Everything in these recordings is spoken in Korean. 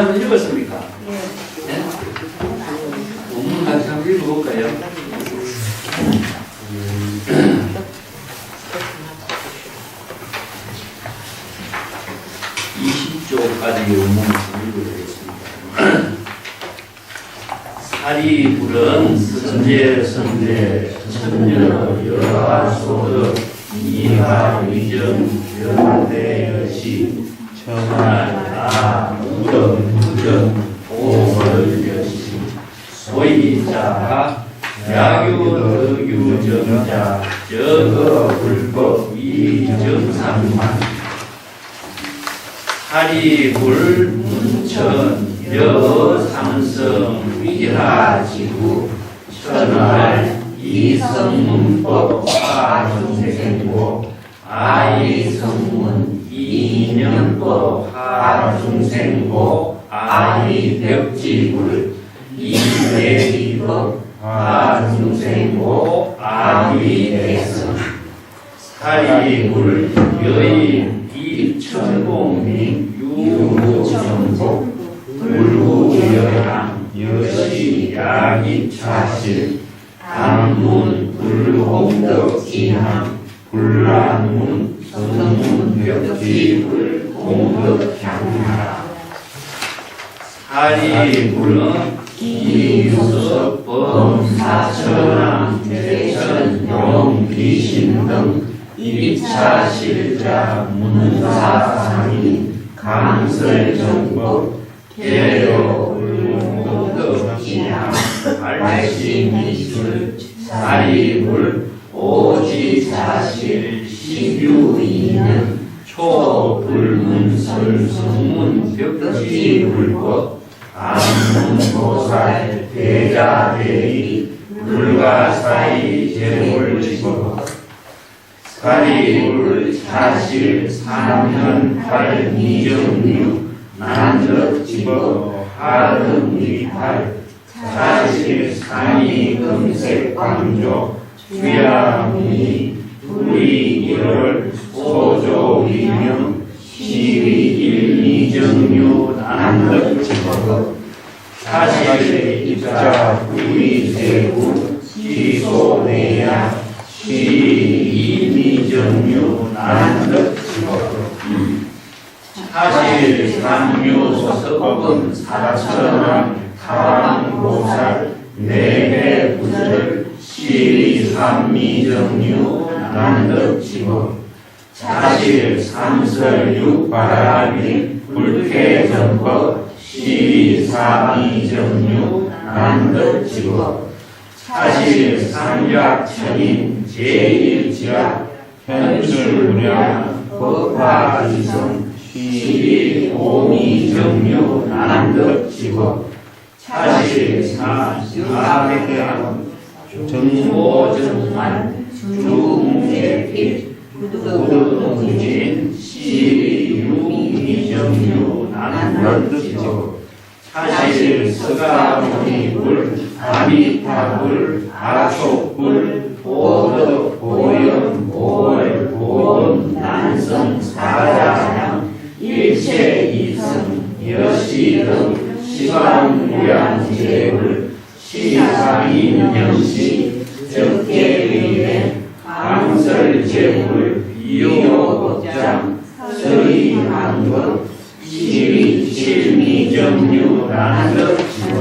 한번 읽었습니까? 네? 본문 같이 한번 읽어볼까요? 20조까지 원문을 읽어드리겠습니다. 사리불은 선제 천녀 여하소득 이하위정 연대여시 천하다 무정 오월여시 소이자 야교덕유정자 저거불법 이정상만 사리불 문천 여상성 위하지구 천할 이성문법 하중생고 아이성문 이념법 하중생고 아이벽지불 이대리법 하중생고 아위대성 사리불 여인 입천공민 유무정복 불구여랑 여시 야기차실 단문 불공덕 이함 불란문 성문 벽지불 공덕향하라 사리불은 이유석 범사천왕 대천 용귀신 등 입차실자 문사상인 강설정법 개요 불공덕이함 발심미술 사리불 오지사실 시규이는 초불문설 성문 벽지불법 안문보살 대자대리 불가사의 재물지법 사리불 사실 삼현팔 이정류 난적지법 하등위팔 사실 삼이금색 광조 주야무니 불이일월 소조위명 시위일 이정류 난적지법 사실 입자 부이세구 시소내야 시이미정류 난덕지법 사실 삼유소석법은 사천왕 타왕보살 내배구절 시삼미정류 난덕지법 사실 삼설육바라밀 불쾌정법 시삼미정류 난덕지법 사실 삼약천인 제1지학 현출무량 법화이성 시오미정류 난덕지법 사실 사백양 정보정만 중재필 구두동진 시유미정류 난덕지법 사실 서가모니불 아미타불 아촉불 보덕 보영 보월 보원 난성 사자양 일체이성 여시등 시방무양제불 시상인명시 적계의회 강설제불 이호법장 서의한법 시위칠미정류 난덕지법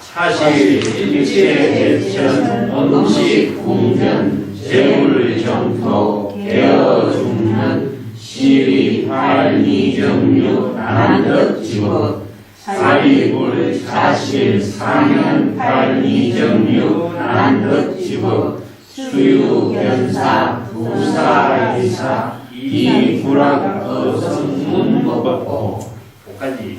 사실 일체대천 음식 궁전 재물정토 개어중년 시위팔미정류 난덕지법 사리불 사실 삼현팔미정류 난덕지법 수유견사 부사의사 이불학 어성문법법 5까지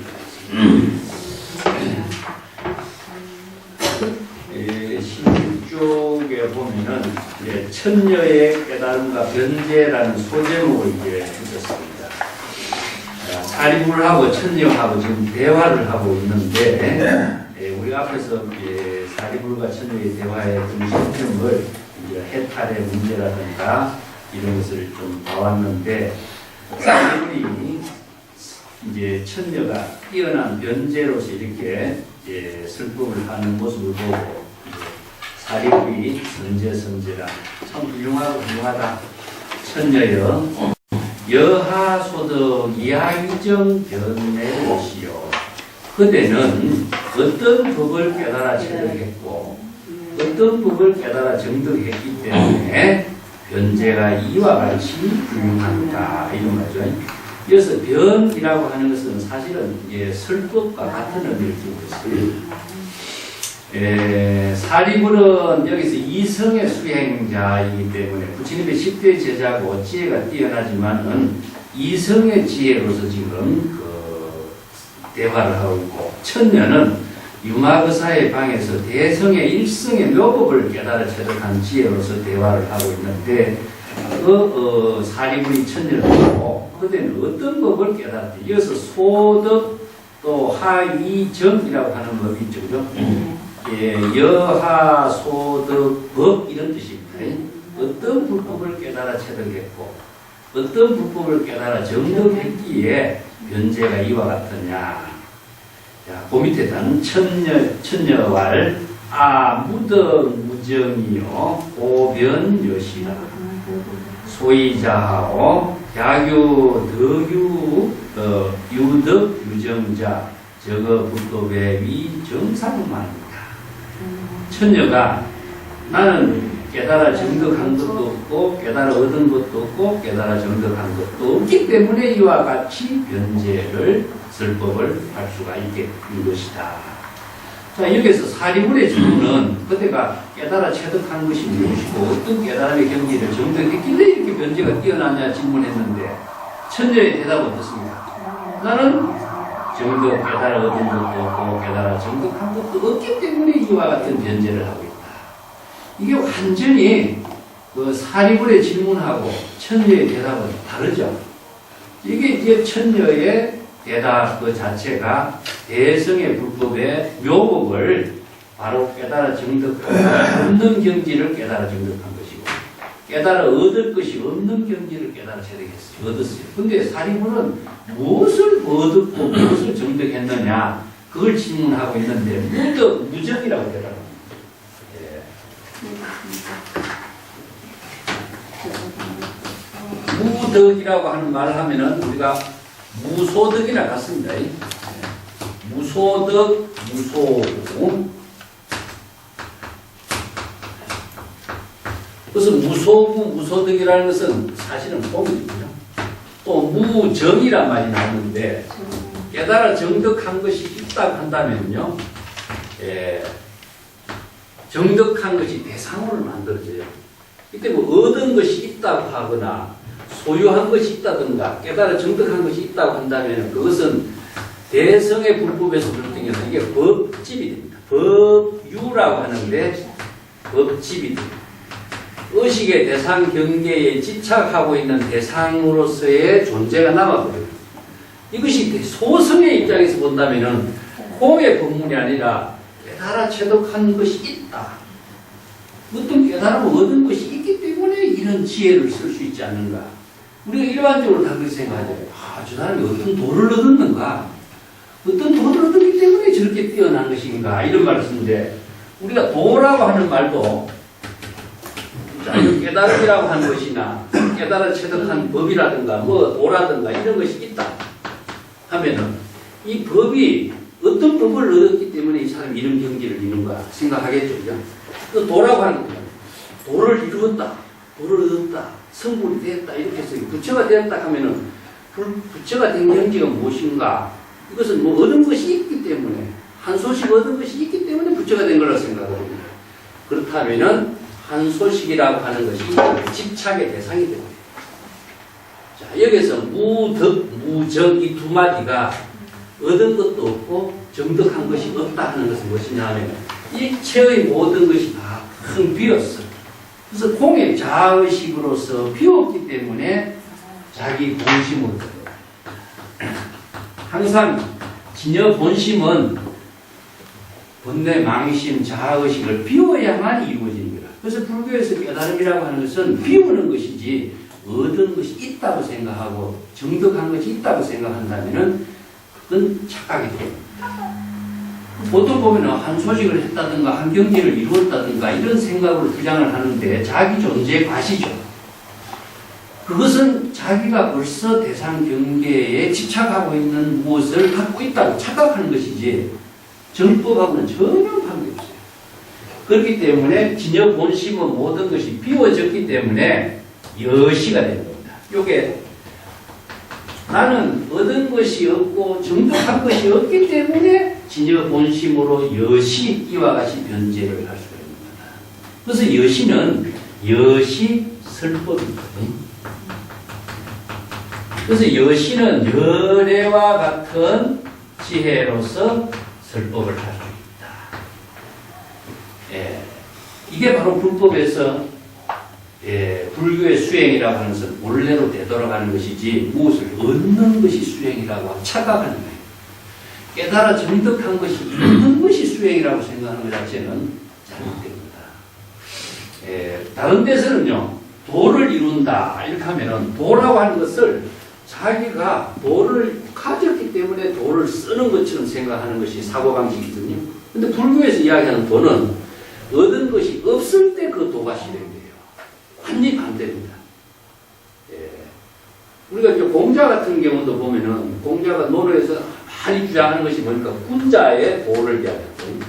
16쪽에 보면은 천녀의 깨달음과 변제라는 소제목을 이제 했었습니다. 사리불하고 천녀하고 지금 대화를 하고 있는데 우리 앞에서 사리불과 천녀의 대화의 중심점을 해탈의 문제라든가 이런 것을 좀 봐왔는데 사리불이 이제 천녀가 뛰어난 변제로서 이렇게 설법을 하는 모습을 보고 사리불이 선제선제라 참 훌륭하다. 천녀여 여하소득 이하유정 변내로시요. 그대는 어떤 법을 깨달아 체득했고 어떤 법을 깨달아 정득했기 때문에 변제가 이와 같이 훌륭한다 이런 말이죠. 그래서 변이라고 하는 것은 사실은 설법과 같은 의미를 두고 있습니다. 사리불은 여기서 이성의 수행자이기 때문에 부처님의 10대 제자고 지혜가 뛰어나지만은 이성의 지혜로서 지금 대화를 하고 있고, 천녀는 유마거사의 방에서 대성의 일성의 묘법을 깨달아 체득한 지혜로서 대화를 하고 있는데, 사리불이 천녀를 보고 그때는 어떤 법을 깨달았지? 이어서 소득 또 하이정이라고 하는 법이 있죠, 그죠? 여하 소득 법 이런 뜻입니다. 어떤 불법을 깨달아 체득했고 어떤 불법을 깨달아 정득했기에 변제가 이와 같으냐. 자, 그 밑에 단 천녀왈 무덕 무정이요 고변여시다. 소이자하오 야교 덕유 유덕 유정자 저거 불법의 위정상만이다. 천녀가 나는 깨달아 정득한 것도 없고 깨달아 얻은 것도 없고 깨달아 정득한 것도 없기 때문에 이와 같이 변제를 설법을 할 수가 있게 된 것이다. 자, 여기서 사리불의 질문은 그때가 깨달아 체득한 것이 무엇이고 어떤 깨달음의 경지를 정득했길래 이렇게 변제가 뛰어나냐 질문했는데 천녀의 대답은 어떻습니까? 나는 정득 깨달아 얻은 것도 없고 깨달아 정득한 것도 없기 때문에 이와 같은 변제를 하고 있다. 이게 완전히 그 사리불의 질문하고 천녀의 대답은 다르죠. 이게 이제 천녀의 대답 그 자체가 대성의 불법의 묘법을 바로 깨달아 정득하고 없는 경지를 깨달아 정득한 것이고 깨달아 얻을 것이 없는 경지를 깨달아 얻었어요. 근데 사리불은 무엇을 얻었고 무엇을 정득했느냐 그걸 질문하고 있는데 무덕 무정이라고 대답합니다. 무덕이라고 하는 말을 하면은 우리가 무소득이나 같습니다. 무소득, 무소구. 그래서 무소구, 무소득이라는 것은 사실은 뽕이거든요. 또 무정이란 말이 나오는데 깨달아 정득한 것이 있다고 한다면요. 정득한 것이 대상으로 만들어져요. 이때 뭐 얻은 것이 있다고 하거나 소유한 것이 있다든가 깨달아 정득한 것이 있다고 한다면 그것은 대성의 불법에서 불등해서 이게 법집이 됩니다. 법유라고 하는데 법집이 됩니다. 의식의 대상 경계에 집착하고 있는 대상으로서의 존재가 남아버려요. 이것이 소성의 입장에서 본다면은 공의 법문이 아니라 깨달아 체득한 것이 있다. 어떤 깨달음을 얻은 것이 있기 때문에 이런 지혜를 쓸 수 있지 않는가. 우리가 일반적으로 다 그렇게 생각하죠. 저 사람이 어떤 도를 얻었는가. 어떤 도를 얻었기 때문에 저렇게 뛰어난 것인가. 이런 말을 쓰는데 우리가 도라고 하는 말도 깨달음이라고 하는 것이나 깨달아 체득한 법이라든가 뭐 도라든가 이런 것이 있다 하면은 이 법이 어떤 법을 얻었기 때문에 이 사람이 이런 경지를 이룬가 생각하겠죠. 그 도라고 하는 거예요. 도를 이루었다. 도를 얻었다. 성불이 되었다. 이렇게 해서 부처가 되었다 하면은 부처가 된 경지가 무엇인가? 이것은 뭐 얻은 것이 있기 때문에 한 소식 얻은 것이 있기 때문에 부처가 된 거라고 생각합니다. 그렇다면은 한 소식이라고 하는 것이 집착의 대상이 됩니다. 자, 여기서 무덕, 무적 이 두 마디가 얻은 것도 없고 정득한 것이 없다 하는 것은 무엇이냐 하면 일체의 모든 것이 다 큰 비었어. 그래서 공의 자의식으로서 비었기 때문에 자기 본심으로 항상 진여 본심은 본래 망심 자의식을 비워야만 이루어집니다. 그래서 불교에서 깨달음이라고 하는 것은 비우는 것이지 얻은 것이 있다고 생각하고 정득한 것이 있다고 생각한다면은 착각이 됩니다. 보통 보면 한 소식을 했다든가 한 경지를 이루었다든가 이런 생각으로 주장을 하는데 자기 존재 과시죠. 그것은 자기가 벌써 대상 경계에 집착하고 있는 무엇을 갖고 있다고 착각하는 것이지 정법하고는 전혀 관계없어요. 그렇기 때문에 진여 본심의 모든 것이 비워졌기 때문에 여시가 되는 겁니다. 요게 나는 얻은 것이 없고 정득한 것이 없기 때문에 진여 본심으로 여시 이와 같이 변제를 할 수가 있습니다. 그래서 여시는 여시 설법이거든요. 그래서 여시는 열애와 같은 지혜로서 설법을 할 수 있다. 예, 이게 바로 불법에서 불교의 수행이라고 하는 것은 본래로 되돌아가는 것이지 무엇을 얻는 것이 수행이라고 착각하는 거예요. 깨달아 정득한 것이 있는 것이 수행이라고 생각하는 것 자체는 잘못됩니다. 다른 데서는요, 도를 이룬다 이렇게 하면은 도라고 하는 것을 자기가 도를 가졌기 때문에 도를 쓰는 것처럼 생각하는 것이 사고방식이거든요. 근데 불교에서 이야기하는 도는 얻은 것이 없을 때 그 도가 실행돼요. 완전히 반대입니다. 우리가 이제 공자 같은 경우도 보면은 공자가 논어에서 많이 주장하는 것이 뭐니까 군자의 도를 이야기하거든요.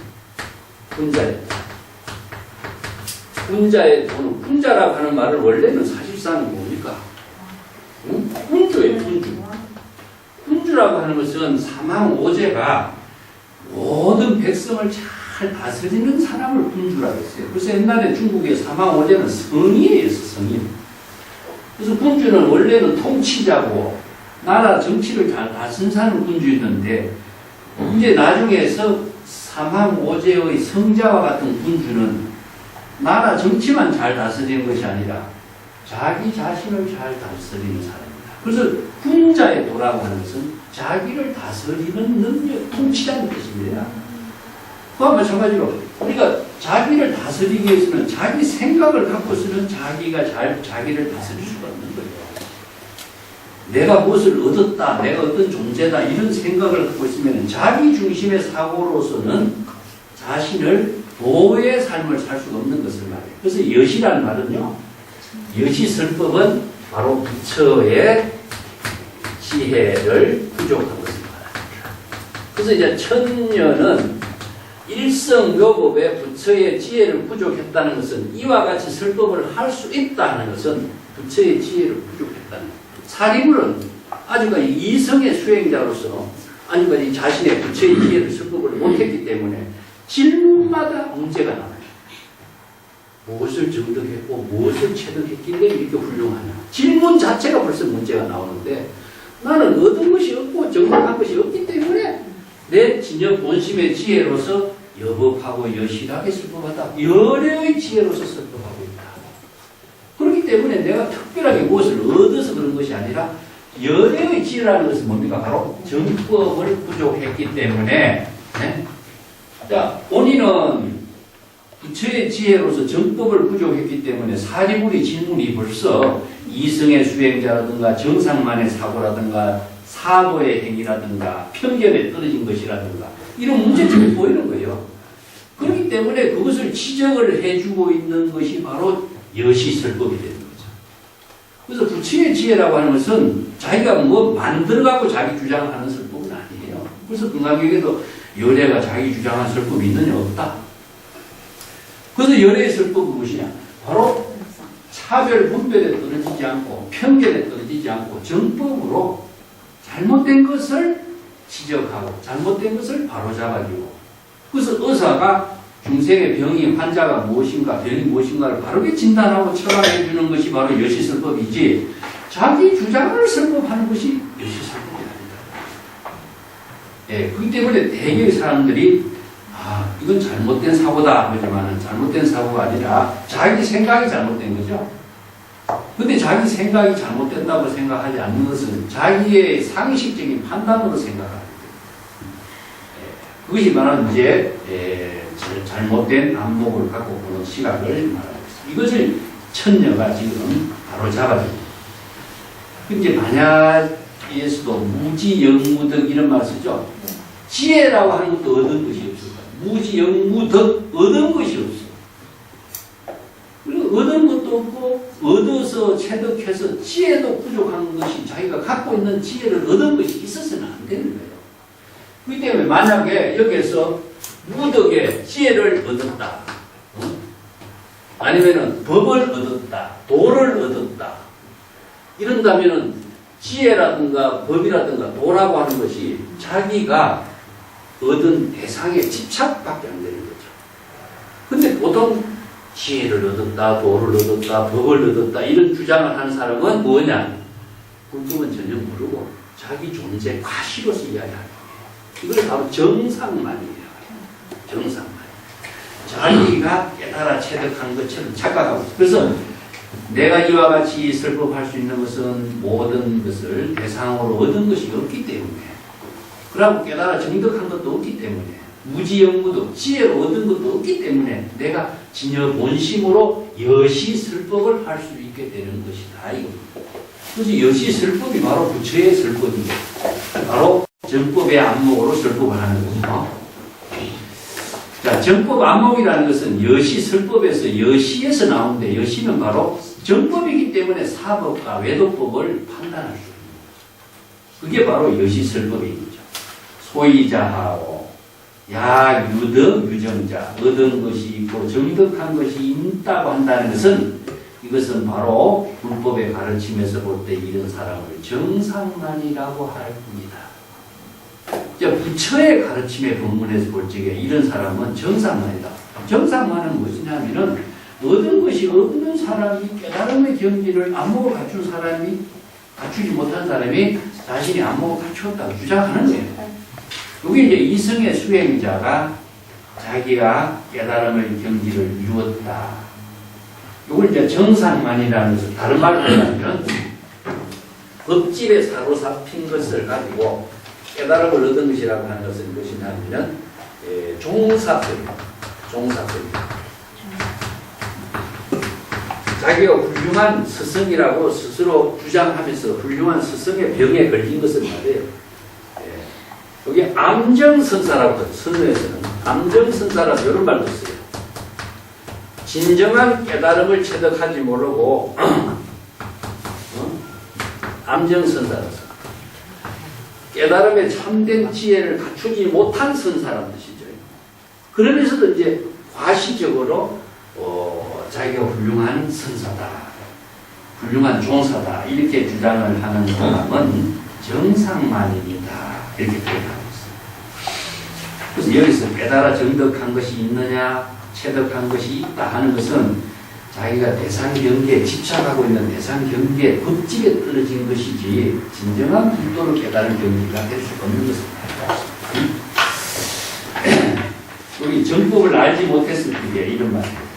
군자의 도는 군자라고 하는 말을 원래는 사실상 뭡니까? 군주예요, 군주. 군주라고 하는 것은 사망오제가 모든 백성을 잘 다스리는 사람을 군주라고 했어요. 그래서 옛날에 중국의 사망오제는 성이에요, 성인. 그래서 군주는 원래는 통치자고 나라 정치를 잘 다스리는 사람을 군주였는데 이제 나중에서 사망오제의 성자와 같은 군주는 나라 정치만 잘 다스리는 것이 아니라 자기 자신을 잘 다스리는 사람입니다. 그래서 군자의 도라고 하는 것은 자기를 다스리는 능력, 통치라는 뜻입니다. 그와 마찬가지로 우리가 자기를 다스리기 위해서는 자기 생각을 갖고서는 자기가 자기를 다스릴 수가 없는 거예요. 내가 무엇을 얻었다, 내가 어떤 존재다 이런 생각을 갖고 있으면 자기 중심의 사고로서는 자신을 도의 삶을 살 수가 없는 것을 말해요. 그래서 여시라는 말은요, 여시설법은 바로 부처의 지혜를 부족한 것을 말합니다. 그래서 이제 천녀는 일성묘법에 부처의 지혜를 부족했다는 것은 이와 같이 설법을 할 수 있다는 것은 부처의 지혜를 부족했다는 것입니다. 사리불은 아직까지 이성의 수행자로서 아직까지 자신의 부처의 지혜를 설법을 못했기 때문에 질문마다 문제가 나와요. 무엇을 정득했고 무엇을 체득했길래 이렇게 훌륭하냐. 질문 자체가 벌써 문제가 나오는데 나는 얻은 것이 없고 정득한 것이 없기 때문에 내 진여 본심의 지혜로서 여법하고 여실하게 설법하다. 열애의 지혜로서 설법하고 있다. 그렇기 때문에 내가 특별하게 무엇을 얻어서 그런 것이 아니라 열애의 지혜라는 것은 뭡니까? 바로 정법을 부족했기 때문에 자, 본인은 부처의 지혜로서 정법을 부족했기 때문에 사리불이 질문이 벌써 이성의 수행자라든가 정상만의 사고라든가 사도의 행위라든가 편견에 떨어진 것이라든가 이런 문제점이 보이는 거예요. 그렇기 때문에 그것을 지적을 해주고 있는 것이 바로 여시설법이 되는 거죠. 그래서 부처의 지혜라고 하는 것은 자기가 뭐 만들어가고 자기 주장하는 설법은 아니에요. 그래서 금강경에도 열애가 자기 주장한 설법이 있느냐 없다. 그래서 열애의 설법은 무엇이냐? 바로 차별 분별에 떨어지지 않고 편견에 떨어지지 않고 정법으로 잘못된 것을 지적하고 잘못된 것을 바로잡아주고 그래서 의사가 중생의 병이 환자가 무엇인가 병이 무엇인가를 바르게 진단하고 처방해 주는 것이 바로 여시설법이지 자기 주장을 설법하는 것이 여시설법이 아니다. 그렇기 때문에 대개의 사람들이 이건 잘못된 사고다 하지만 잘못된 사고가 아니라 자기 생각이 잘못된 거죠. 근데 자기 생각이 잘못된다고 생각하지 않는 것은 자기의 상식적인 판단으로 생각합니다. 그것이 말하는 이제 잘못된 안목을 갖고 보는 시각을 말합니다. 이것을 천녀가 지금 바로 잡아줍니다. 이제 만약 지혜에서도 무지영무덕 이런 말 쓰죠. 지혜라고 하는 것도 얻은 것이 없어. 무지영무덕 얻은 것이 없어. 그리고 얻은 것도 없고 얻어서 체득해서 지혜도 부족한 것이 자기가 갖고 있는 지혜를 얻은 것이 있어서는 안 되는 거예요. 그렇기 때문에 만약에 여기에서 무덕의 지혜를 얻었다. 아니면은 법을 얻었다. 도를 얻었다. 이런다면은 지혜라든가 법이라든가 도라고 하는 것이 자기가 얻은 대상의 집착밖에 안 되는 거죠. 근데 보통 지혜를 얻었다, 도를 얻었다, 법을 얻었다 이런 주장을 하는 사람은 뭐냐? 불법은 전혀 모르고 자기 존재 과시로서 이야기하는 거예요. 이걸 바로 정상만이에요. 정상만. 자기가 깨달아 체득한 것처럼 착각하고 있어요. 그래서 내가 이와 같이 설법할 수 있는 것은 모든 것을 대상으로 얻은 것이 없기 때문에, 그러고 깨달아 정득한 것도 없기 때문에, 무지영무도 지혜로 얻은 것도 없기 때문에 내가 진여 본심으로 여시 설법을 할 수 있게 되는 것이다. 이겁니다. 그래서 여시 설법이 바로 부처의 설법인데, 바로 정법의 안목으로 설법을 하는 거죠. 자, 정법 안목이라는 것은 여시 설법에서 여시에서 나오는데, 여시는 바로 정법이기 때문에 사법과 외도법을 판단할 수 있는 거죠. 그게 바로 여시 설법인 거죠. 소이자하고 야 유덕 유정자, 얻은 것이 있고 정득한 것이 있다고 한다는 것은, 이것은 바로 불법의 가르침에서 볼 때 이런 사람을 정상만이라고 할 뿐이다. 부처의 가르침의 본문에서 볼 적에 이런 사람은 정상만이다. 정상만은 무엇이냐면은 얻은 것이 없는 사람이 깨달음의 경지를 안목을 갖춘 사람이, 갖추지 못한 사람이 자신이 안목을 갖추었다고 주장하는 거예요. 여기 이제 이성의 수행자가 자기가 깨달음의 경지를 이루었다. 이걸 이제 정상만이라는 것을 다른 말로 하면 법집에 사로잡힌 것을 가지고 깨달음을 얻은 것이라고 하는 것은 무엇이냐면 종사법입니다. 종사법입니다. 자기가 훌륭한 스승이라고 스스로 주장하면서 훌륭한 스승의 병에 걸린 것은 말이에요. 여기 암정선사라고 해요. 선에서는 암정선사라고 이런 말도 써요. 진정한 깨달음을 체득하지 모르고 암정선사라서 깨달음의 참된 지혜를 갖추지 못한 선사라는 뜻이죠. 그러면서도 이제 과시적으로 자기가 훌륭한 선사다, 훌륭한 종사다 이렇게 주장을 하는 사람은 정상만입니다. 이렇게 표현하고 있습니다. 그래서 여기서 깨달아 정득한 것이 있느냐, 체득한 것이 있다 하는 것은 자기가 대상 경계에 집착하고 있는 대상 경계의 법칙에 떨어진 것이지 진정한 불도를 깨달은 경지가 될 수 없는 것입니다. 우리 정법을 알지 못했을 때 이런 말이에요.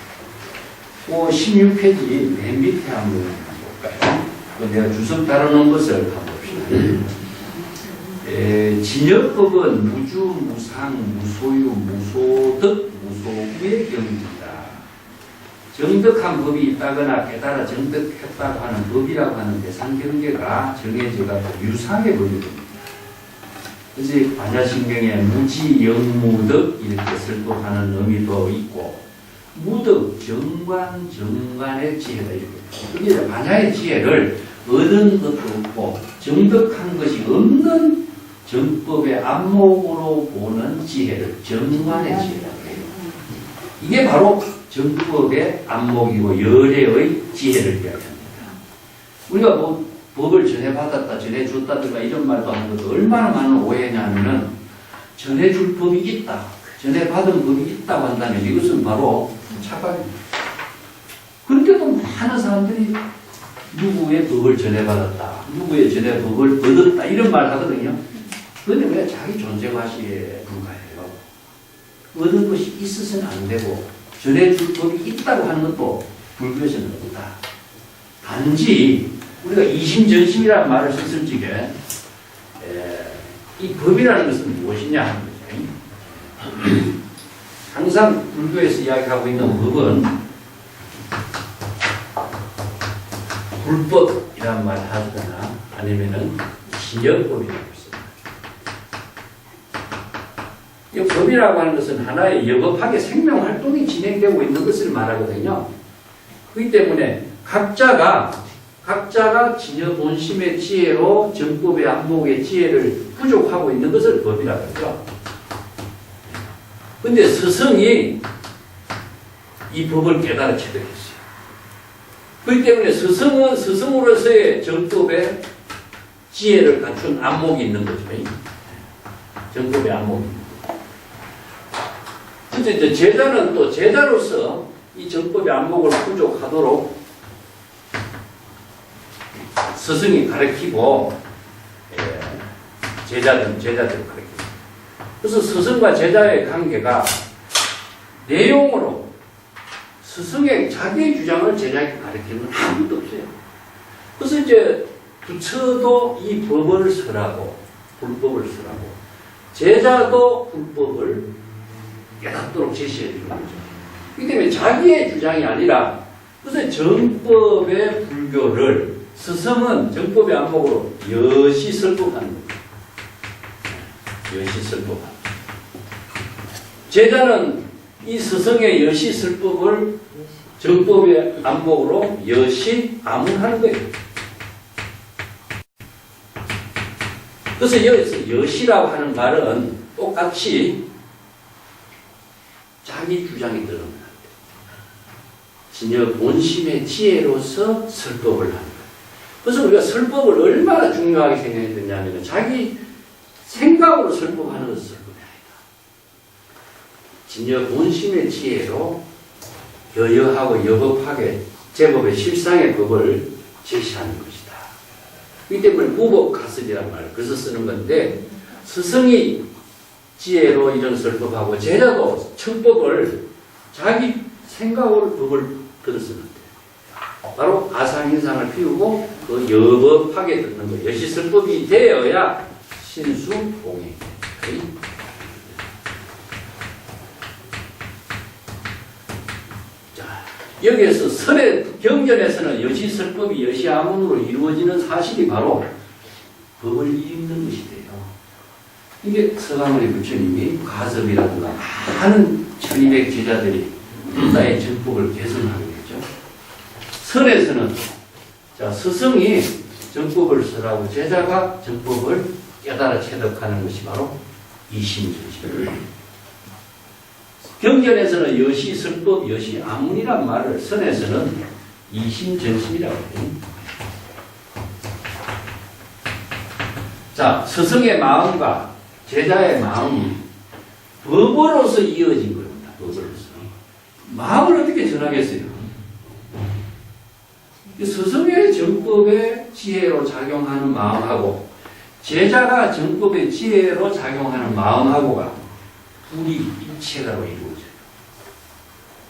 16페이지 맨 밑에 한번 볼까요? 내가 주석 달아놓은 것을 한번 봅시다. 진여법은 무주, 무상, 무소유, 무소득, 무소구의 경지다. 정득한 법이 있다거나 깨달아 정득했다고 하는 법이라고 하는 대상 경계가 정해져가 유상의 법이 됩니다. 그래서 반야신경에 무지, 영무득 이렇게 설법하는 의미도 있고, 무득, 정관, 정관의 지혜다 이렇게. 그게 반야의 지혜를 얻은 것도 없고 정득한 것이 없는 정법의 안목으로 보는 지혜를 정관의 지혜라고 해요. 이게 바로 정법의 안목이고 열애의 지혜를 이야기합니다. 우리가 뭐 법을 전해받았다, 전해줬다든가 이런 말도 하는 것도 얼마나 많은 오해냐면은 전해줄 법이 있다, 전해받은 법이 있다고 한다면 이것은 바로 착각입니다. 그런데도 많은 사람들이 누구의 법을 전해받았다, 누구의 전해 법을 얻었다 이런 말 하거든요. 그런데 왜 자기 존재과시에 불과해요? 얻은 것이 있어서는 안 되고 전해줄 법이 있다고 하는 것도 불교에서는 없다. 단지 우리가 이심전심이라는 말을 썼을 적에 이 법이라는 것은 무엇이냐 하는 거죠. 항상 불교에서 이야기하고 있는 법은 불법이란 말 하거나 아니면은 진여법이라고 있습니다. 이 법이라고 하는 것은 하나의 여법학의 생명활동이 진행되고 있는 것을 말하거든요. 그렇기 때문에 각자가 진여 본심의 지혜로 정법의 안목의 지혜를 부족하고 있는 것을 법이라고 하죠. 근데 스승이 이 법을 깨달아 체득했어요. 그렇기 때문에 스승은 스승으로서의 정법의 지혜를 갖춘 안목이 있는 거죠. 정법의 안목이 있는 거죠. 근데 이제 제자는 또 제자로서 이 정법의 안목을 부족하도록 스승이 가르치고 제자들을 가르칩니다. 그래서 스승과 제자의 관계가 내용으로 스승의 자기의 주장을 제자에게 가르치는 아무도 없어요. 그래서 이제 부처도 이 법을 설하고 불법을 설하고 제자도 불법을 깨닫도록 제시해 주는 거죠. 이 때문에 자기의 주장이 아니라 그래서 정법의 불교를 스승은 정법의 안목으로 여시 설법하는 거죠. 여시 설법하는 거죠. 제자는 이 스승의 여시 설법을 정법의 안목으로 여시 암문하는 거예요. 그래서 여기서 여시라고 하는 말은 똑같이 자기 주장이 드러납니다. 진여 본심의 지혜로서 설법을 하는 거예요. 그래서 우리가 설법을 얼마나 중요하게 생각했느냐면 자기 생각으로 설법하는 것은 설법이 아니다. 진여 본심의 지혜로 여여하고 여법하게 제법의 실상의 법을 제시하는 것이다. 이 때문에 무법가설이라는 말을 그래서 쓰는 건데 스승이 지혜로 이런 설법하고 제자도 청법을 자기 생각으로 법을 들었었는데 바로 아상인상을 피우고 그 여법하게 듣는 거 여시설법이 되어야 신수공예. 자, 여기에서 설의 경전에서는 여시설법이 여시아문으로 이루어지는 사실이 바로 법을 읽는 것이 돼요. 이게 서강원의 부처님이 가섭이라든가 많은 1200 제자들이 나의 정법을 개선하게 되죠. 설에서는 자, 스승이 정법을 설하고 제자가 정법을 깨달아 체득하는 것이 바로 이심전심입니다. 경전에서는 여시 설법, 여시 아문이란 말을 선에서는 이심전심이라고 해요. 자, 스승의 마음과 제자의 마음이 법으로서 이어진 겁니다. 법으로서. 마음을 어떻게 전하겠어요? 스승의 정법의 지혜로 작용하는 마음하고 제자가 정법의 지혜로 작용하는 마음하고가 둘이 일체가로 이루어져요.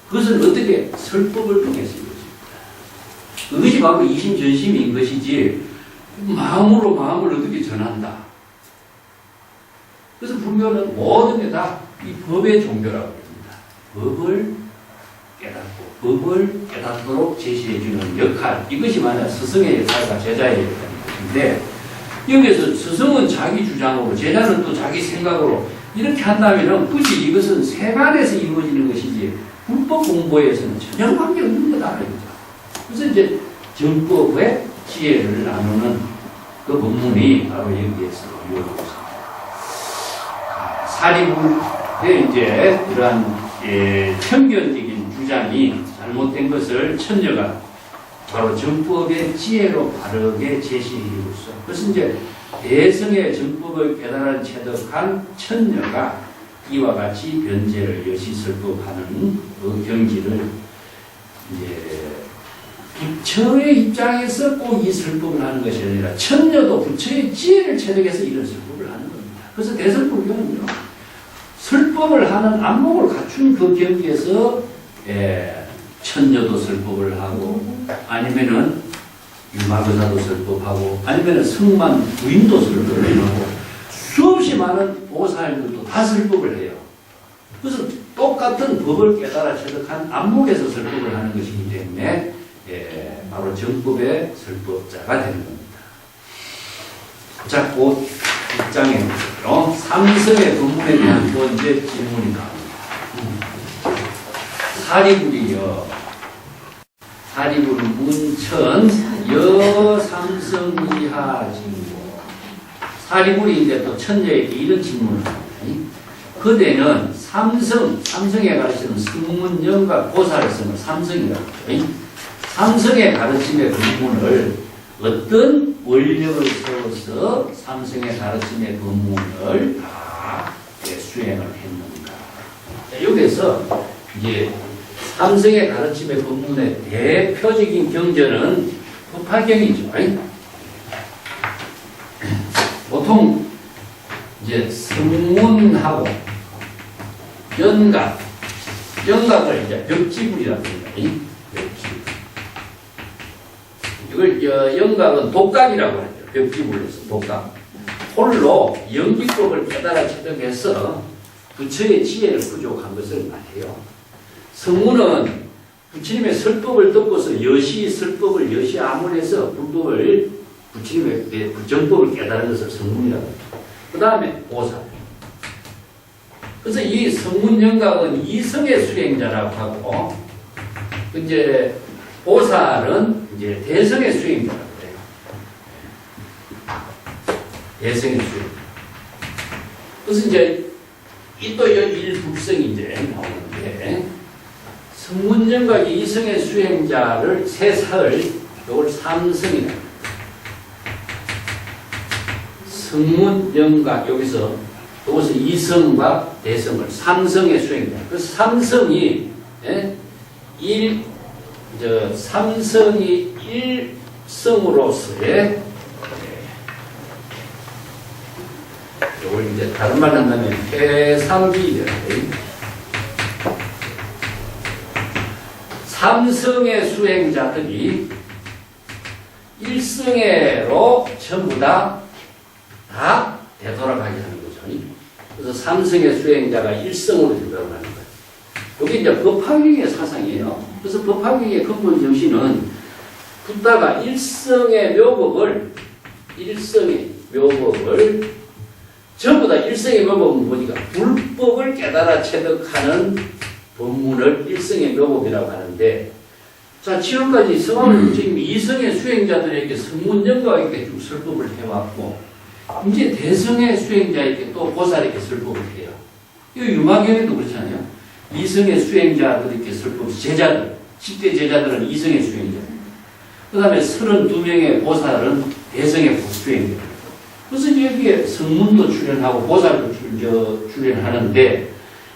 그것은 어떻게 설법을 통해서 이루어집니다. 그것이 바로 이심전심인 것이지 마음으로 마음을 어떻게 전한다. 그래서 불교는 모든 게 다 이 법의 종교라고 합니다. 법을 깨닫고 법을 깨닫도록 제시해주는 역할, 이것이 만약 스승의 역할과 제자의 역할인데 여기에서 스승은 자기 주장으로 제자는 또 자기 생각으로 이렇게 한다면 굳이 이것은 세간에서 이루어지는 것이지 불법 공부에서는 전혀 관계없는 거다. 그래서 이제 정법의 지혜를 나누는 그 본문이 바로 여기에서 이루어지고 있습니다. 사리불의 이제 이러한 편견적인 주장이 잘못된 것을 천녀가 바로 정법의 지혜로 바르게 제시해주고서 그래서 이제 대성의 정법을 깨달아 체득한 천녀가 이와 같이 변제를 여시설법하는 그 경지를 이제 부처의 입장에서 꼭 이 설법을 하는 것이 아니라 천녀도 부처의 지혜를 체득해서 이런 설법을 하는 겁니다. 그래서 대성불교는요 설법을 하는 안목을 갖춘 그 경지에서 천녀도 설법을 하고 아니면은 유마거사도 설법하고 아니면은 성만 부인도 설법을 하고 수없이 많은 보살들도 다 설법을 해요. 그래서 똑같은 법을 깨달아 체득한 안목에서 설법을 하는 것이기 때문에 바로 정법의 설법자가 되는 겁니다. 자, 그 입장에 삼성의 본문에 대한 두 번째 질문이 나옵니다. 사리불이요. 사리불은 문천 여삼성이하진고. 사리불인데 또 천녀에게 이런 질문을 합니다. 그대는 삼성에 가르치는 승문영과 고사를 쓰는 삼성이라고 하죠. 삼성의 가르침의 본문을 어떤 원력을 세워서 삼성의 가르침의 본문을 다 수행을 했는가. 자, 여기서 이제 삼성의 가르침의 본문의 대표적인 경전은 법화경이죠. 보통 이제 성문하고 연각을 이제 벽지불이라고 합니다. 벽지불. 이걸 연각은 독각이라고 하죠. 벽지불로서 독각. 홀로 연기법을 깨달아 체득해서 부처의 지혜를 부족한 것을 말해요. 성문은 부처님의 설법을 듣고서 여시 설법을 여시 암울해서 불법을 부처님의 정법을 깨달은 것을 성문이라고 합니다. 그 다음에 보살. 그래서 이 성문영각은 이성의 수행자라고 하고, 이제 보살은 이제 대성의 수행자라고 해요. 대성의 수행자. 그래서 이제 이또 일북성이 이제 나오는데, 성문영각이 이성의 수행자를 세사를 이걸 삼성이라고 해요. 성문영각 여기서 이성과 대성을 삼성의 수행자. 그 삼성이 삼성이 일성으로서의 이걸 이제 다른 말 한다면 해상기이다. 삼성의 수행자들이 일성애로 전부 다 되돌아가게 하는 거죠. 그래서 삼성의 수행자가 일성으로 되돌아가는 거예요. 이게 이제 법화경의 사상이에요. 그래서 법화경의 근본 정신은 붓다가 일성의 묘법을 전부 다 일성의 묘법은 뭐니까 불법을 깨달아 체득하는 법문을 일성의 묘법이라고 하는데, 자, 지금까지 성화물 부처님이 이성의 수행자들에게 성문영가에게 쭉 설법을 해왔고, 이제 대성의 수행자에게 또 보살에게 설법을 해요. 이거 유마경에도 그렇잖아요. 이성의 수행자들에게 설법, 제자들, 10대 제자들은 이성의 수행자. 그 다음에 32명의 보살은 대성의 수행자. 그래서 여기에 성문도 출연하고 보살도 출연하는데,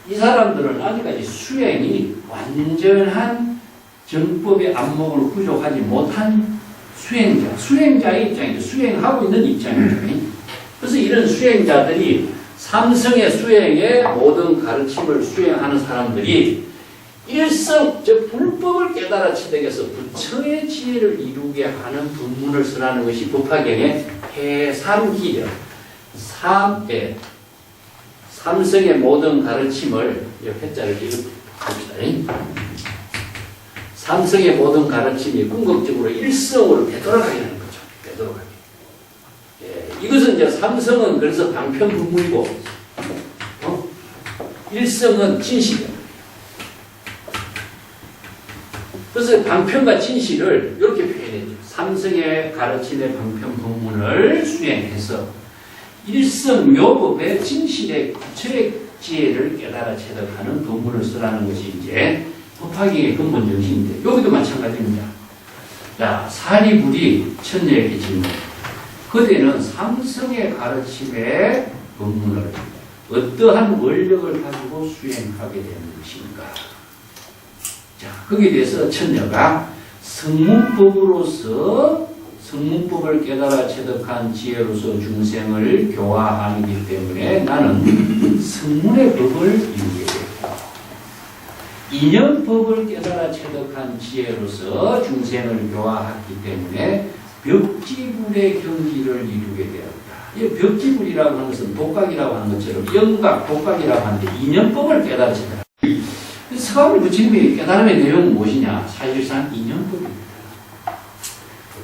이 사람들은 아직까지 수행이 완전한 정법의 안목을 부족하지 못한 수행자의 입장이죠. 수행하고 있는 입장이죠. 그래서 이런 수행자들이 삼성의 수행의 모든 가르침을 수행하는 사람들이 일성, 즉 불법을 깨달아 체득해서 부처의 지혜를 이루게 하는 법문을 쓰라는 것이 법화경의 해삼기력. 삼성의 모든 가르침을, 이 회자를 읽어봅시다. 삼성의 모든 가르침이 궁극적으로 일성으로 되돌아가게 하는 거죠. 되돌아가게. 이것은 이제 삼성은 그래서 방편분문이고, 일성은 진실이야. 그래서 방편과 진실을 이렇게 표현해줘. 삼성의 가르침의 방편분문을 수행해서 일성 묘법의 진실의 구체의 지혜를 깨달아 체득하는 법문을 쓰라는 것이 이제 법화경의 근본 정신인데, 여기도 마찬가지입니다. 자, 사리불이 천녀에게 질문. 그대는 삼성의 가르침의 법문을 어떠한 원력을 가지고 수행하게 되는 것인가? 자, 거기에 대해서 천녀가 성문법을 깨달아 체득한 지혜로서 중생을 교화하기 때문에 나는 성문의 법을 이루게 됐다. 인연법을 깨달아 체득한 지혜로서 중생을 교화하기 때문에 벽지불의 경지를 이루게 되었다. 이 벽지불이라고 하는 것은 독각이라고 하는 것처럼 영각, 독각이라고 하는데 인연법을 깨달아 체득한다. 서가모니 부처님의 깨달음의 내용은 무엇이냐? 사실상 인연법입니다.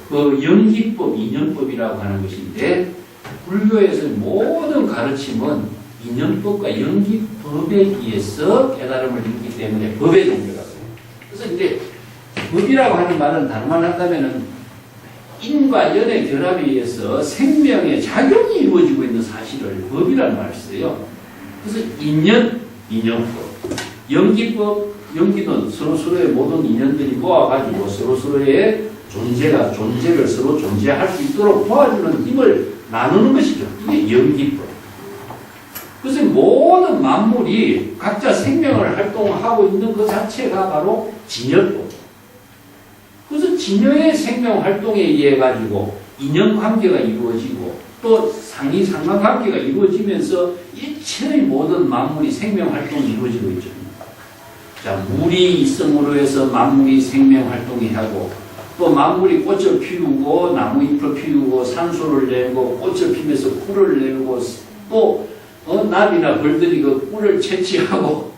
그 연기법, 인연법이라고 하는 것인데, 불교에서 모든 가르침은 인연법과 연기법에 의해서 깨달음을 읽기 때문에 법의 종교가 돼요. 그래서 이제 법이라고 하는 말은 다른 말로 한다면은 인과 연의 결합에 의해서 생명의 작용이 이루어지고 있는 사실을 법이라는 말을 써요. 그래서 인연, 인연법, 연기법, 연기는 서로서로의 모든 인연들이 모아가지고 서로서로의 존재를 서로 존재할 수 있도록 도와주는 힘을 나누는 것이죠. 이게 연기법. 그래서 모든 만물이 각자 생명을 활동하고 있는 것 자체가 바로 진여법. 그래서 진여의 생명 활동에 의해 가지고 인연관계가 이루어지고 또 상관관계가 이루어지면서 일체의 모든 만물이 생명 활동이 이루어지고 있죠. 자, 물이 있음으로 해서 만물이 생명 활동이 하고 또 만물이 꽃을 피우고 나무잎을 피우고 산소를 내고 꽃을 피면서 꿀을 내고 또 나비나 벌들이 그 꿀을 채취하고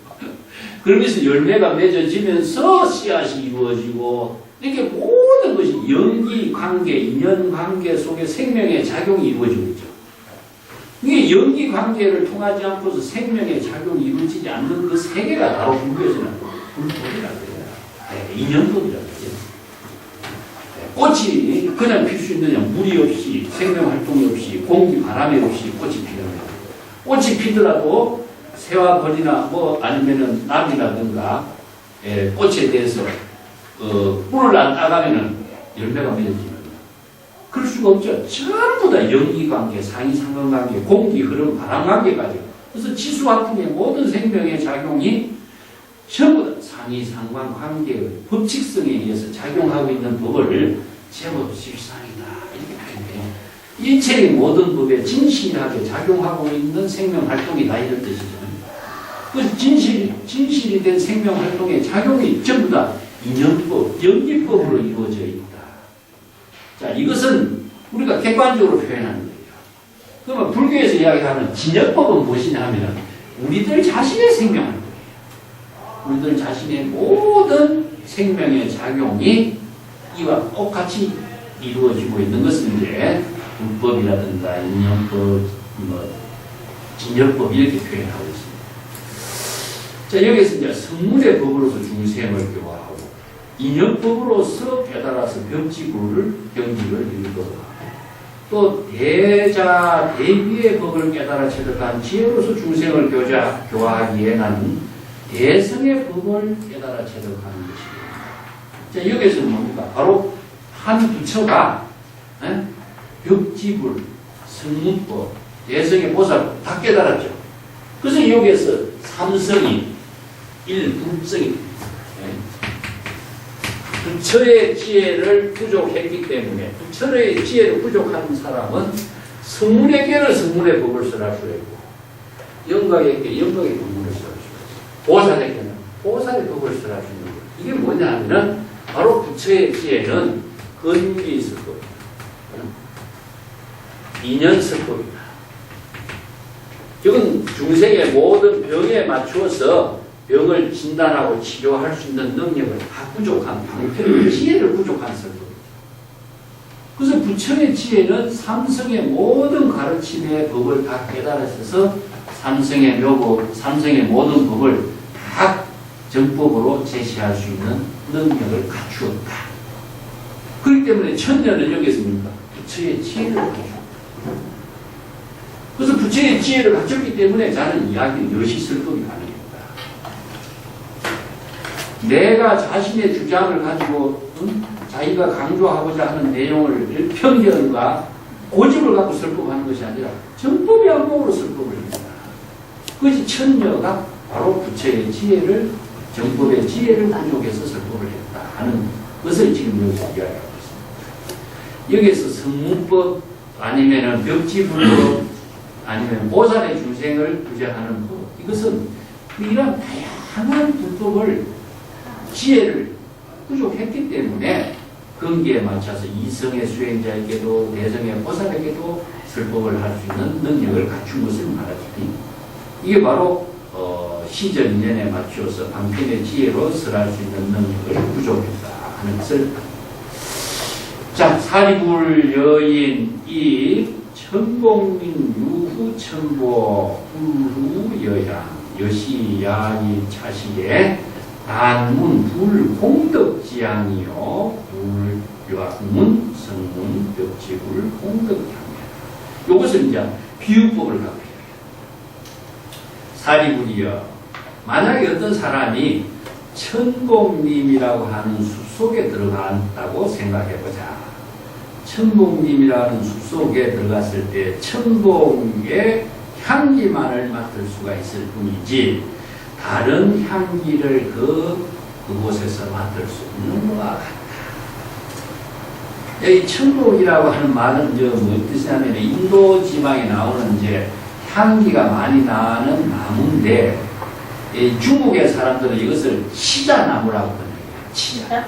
그러면서 열매가 맺어지면서 씨앗이 이루어지고 이렇게 모든 것이 연기관계, 인연관계 속에 생명의 작용이 이루어지고 있죠. 이게 연기관계를 통하지 않고서 생명의 작용이 이루어지지 않는 그 세계가 바로 불교에서는 불법이라고 해요. 인연법이라고 해요. 꽃이 그냥 필 수 있느냐? 물이 없이, 생명활동이 없이, 공기, 바람이 없이 꽃이 피는 거예요. 꽃이 피더라도 새와 벌이나 아니면은 나비라든가 꽃에 대해서 꿀을 안 따가면은 열매가 맺어지는 그럴 수가 없죠. 전부 다 연기관계, 상관관계, 공기 흐름, 바람관계까지. 그래서 지수화풍의 모든 생명의 작용이 전부 다 상관관계의 법칙성에 의해서 작용하고 있는 법을 제법실상이다 이렇게 표현해요. 일체의 모든 법에 진실하게 작용하고 있는 생명활동이다 이런 뜻이죠. 그 진실이 된 생명활동의 작용이 전부 다 인연법, 연기법으로 이루어져 있다. 자, 이것은 우리가 객관적으로 표현하는 거예요. 그러면 불교에서 이야기하는 진여법은 무엇이냐 하면 우리들 자신의 생명활동, 우리들 자신의 모든 생명의 작용이 이와 똑같이 이루어지고 있는 것은 이제 불법이라든가 인연법, 진여법 이렇게 표현하고 있습니다. 자, 여기서 이제 성문의 법으로서 중생을 교화하고 인연법으로서 깨달아서 병지구를 경지를 읽고 또 대비의 법을 깨달아 체득한 지혜로서 중생을 교화하기에 나는 대성의 법을 깨달아 체득하는 것입니다. 자, 여기서는 뭡니까? 바로 한 부처가 벽지불, 성문법, 대성의 보살 다 깨달았죠. 그래서 여기에서 삼성이 일불성이 부처의 지혜를 부족했기 때문에 부처의 지혜를 부족한 사람은 성문에게는 성문의 법을 설할 수 있고 영각에게 영각의 법을 설할 수 있고 보살에게는 보살의 법을 설할 수 있는 것. 이게 뭐냐 하면은 바로 부처의 지혜는 근기 설법이다. 인연 설법이다. 이건 중생의 모든 병에 맞추어서 병을 진단하고 치료할 수 있는 능력을 다 부족한 방편의 지혜를 부족한 설법입니다. 그래서 부처의 지혜는 삼성의 모든 가르침의 법을 다 깨달아서 삼성의 묘법, 삼성의 모든 법을 다 정법으로 제시할 수 있는 능력을 갖추었다. 그렇기 때문에 천년은 여기서 뭡니까? 부처의 지혜를 갖추었다. 그래서 부처의 지혜를 갖췄기 때문에 저는 이야기는 여시 설법이 가능합니다. 내가 자신의 주장을 가지고 자기가 강조하고자 하는 내용을 편견과 고집을 갖고 설법하는 것이 아니라 정법의 안목으로 설법을 합니다. 그것이 천녀가 바로 부처의 지혜를 정법의 지혜를 부족해서 설법을 했다 하는 것을 지금 여기서 이야기하고 있습니다. 여기에서 성문법 아니면 벽지불법 아니면 보살의 중생을 구제하는 법, 이것은 이런 다양한 불법을 지혜를 부족했기 때문에 근기에 맞춰서 이성의 수행자에게도 대성의 보살에게도 설법을 할 수 있는 능력을 갖춘 것을 말하지. 이게 바로 시절 인연에 맞추어서 방편의 지혜로 설할 수 있는 능력을 부족했다 하는 것을. 자, 사리불 여인 이 천복민 유후천보 불후여양 여시야이 차시에 단문 불공덕지향이요 불유학문 성문 벽지불 공덕향이야. 요것을 이제 비유법을 갖고 해요. 사리불이여, 만약에 어떤 사람이 천복님이라고 하는 숲속에 들어간다고 생각해보자. 천복님이라는 숲속에 들어갔을 때 천복의 향기만을 맡을 수가 있을 뿐이지 다른 향기를 그곳에서 맡을 수 없는 것과 같다. 이 천복이라고 하는 말은 뭐 뜻이냐면 인도 지방에 나오는 이제 향기가 많이 나는 나무인데 중국의 사람들은 이것을 치자나무라고 부르는 거예요.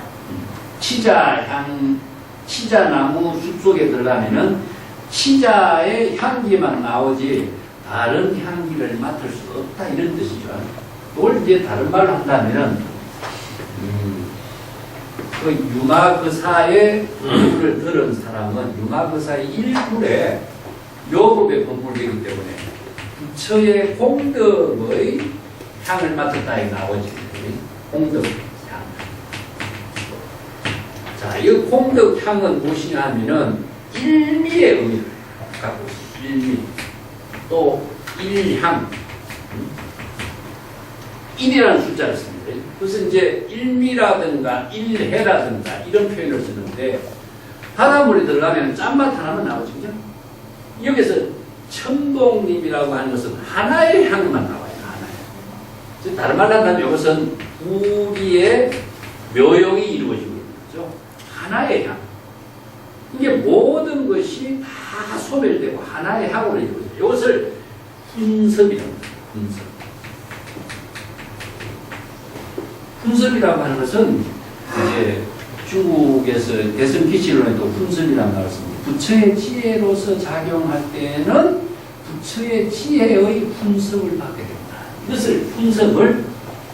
치자나무 숲속에 들어가면은 치자의 향기만 나오지 다른 향기를 맡을 수 없다 이런 뜻이죠. 그걸 이제 다른 말로 한다면은 그 유마거사의 일부를 들은 사람은 유마거사의 일부에 묘법에 건물되기 때문에 부처의 공덕의 향을 맡았다 이 나오지. 공덕 향. 자, 이 공덕 향은 무엇이냐 하면은 일미의 의미를 갖고 있습니다. 일미. 또 일향. 1이라는 숫자를 씁니다. 그래서 이제 일미라든가 일해라든가 이런 표현을 쓰는데 바닷물에 들어가면 짠맛 하나만 나오죠. 그죠? 여기서 천복님이라고 하는 것은 하나의 향만 나와요. 하나의. 다른 말로 한다면 이것은 우리의 묘용이 이루어지고 있는 거죠. 하나의 향. 이게 모든 것이 다 소멸되고 하나의 향으로 이루어져요. 이것을 훈섭이라고 합니다. 훈섭. 훈섭이라고 하는 것은 이제 중국에서 대승기치론에도 훈섭이라고 나왔습니다. 부처의 지혜로서 작용할 때는 부처의 지혜의 훈섭을 받게 됩니다. 이것을 훈섭을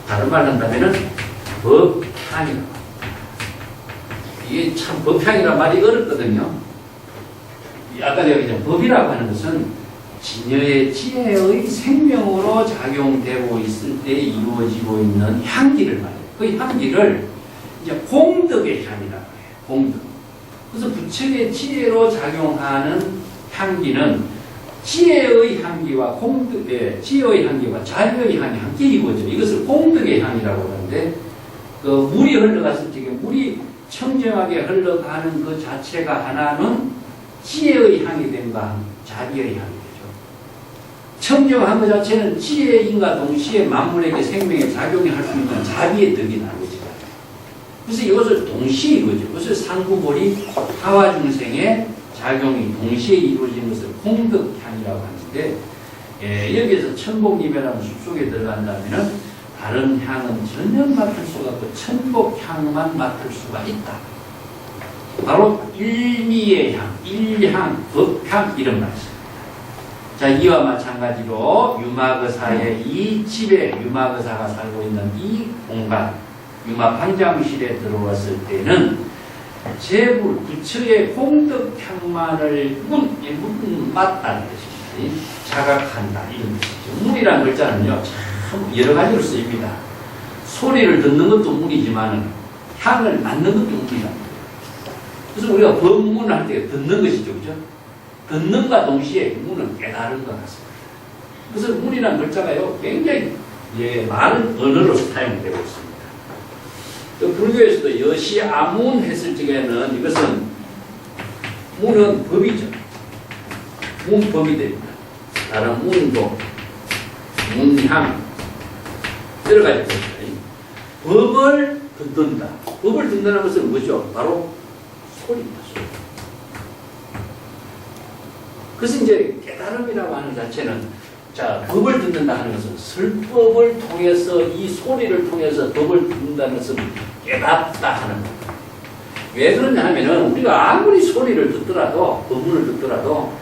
다른 말로 한다면 법향이라고 합니다. 이게 참 법향이란 말이 어렵거든요. 아까 내가 얘기한 법이라고 하는 것은 진여의 지혜의 생명으로 작용되고 있을 때 이루어지고 있는 향기를 말해요. 그 향기를 이제 공덕의 향이라고 해요. 공덕. 그래서 부처의 지혜로 작용하는 향기는 지혜의 향기와 지혜의 향기와 자유의 향이 함께 이루어져요. 이것을 공덕의 향이라고 하는데 그 물이 흘러갔을 때 물이 청정하게 흘러가는 그 자체가 하나는 지혜의 향이 된가 자비의 향이 되죠. 청정한 것 자체는 지혜인과 동시에 만물에게 생명에 작용이 할 수 있는 자비의 덕이 나오죠. 그래서 이것을 동시에 이루어져요. 그것을 상구보리 하와중생의 작용이 동시에 이루어지는 것을 공덕향이라고 하는데 여기에서 천복님이라는 숲속에 들어간다면 다른 향은 전혀 맡을 수가 없고 천복향만 맡을 수가 있다. 바로 일미의 향, 일향, 법향 이런 말이죠. 자, 이와 마찬가지로 유마거사의 이 집에 유마거사가 살고 있는 이 공간, 유마방장실에 들어왔을 때는 제불, 부처의 공덕향만을 맡다는 뜻입니다. 자각한다 이런 뜻이죠. 물이라는 글자는요 참 여러 가지로 쓰입니다. 소리를 듣는 것도 물이지만 향을 맡는 것도 물이랍니다. 그래서 우리가 법문을 할 때 듣는 것이죠. 그죠? 듣는과 동시에 문은 깨달은 것 같습니다. 그래서 문이라는 글자가요, 굉장히 많은 언어로 사용되고 있습니다. 또 불교에서도 여시 아문 했을 적에는 이것은 문은 법이죠. 문법이 됩니다. 다른 문도, 문향, 여러 가지 법입니다. 법을 듣는다. 법을 듣는다는 것은 뭐죠? 바로 소리입니다. 소리. 그래서 이제 깨달음이라고 하는 자체는 자, 법을 듣는다 하는 것은 설법을 통해서 이 소리를 통해서 법을 듣는다는 것은 깨닫다 하는 겁니다. 왜 그러냐 하면은 우리가 아무리 소리를 듣더라도 법문을 듣더라도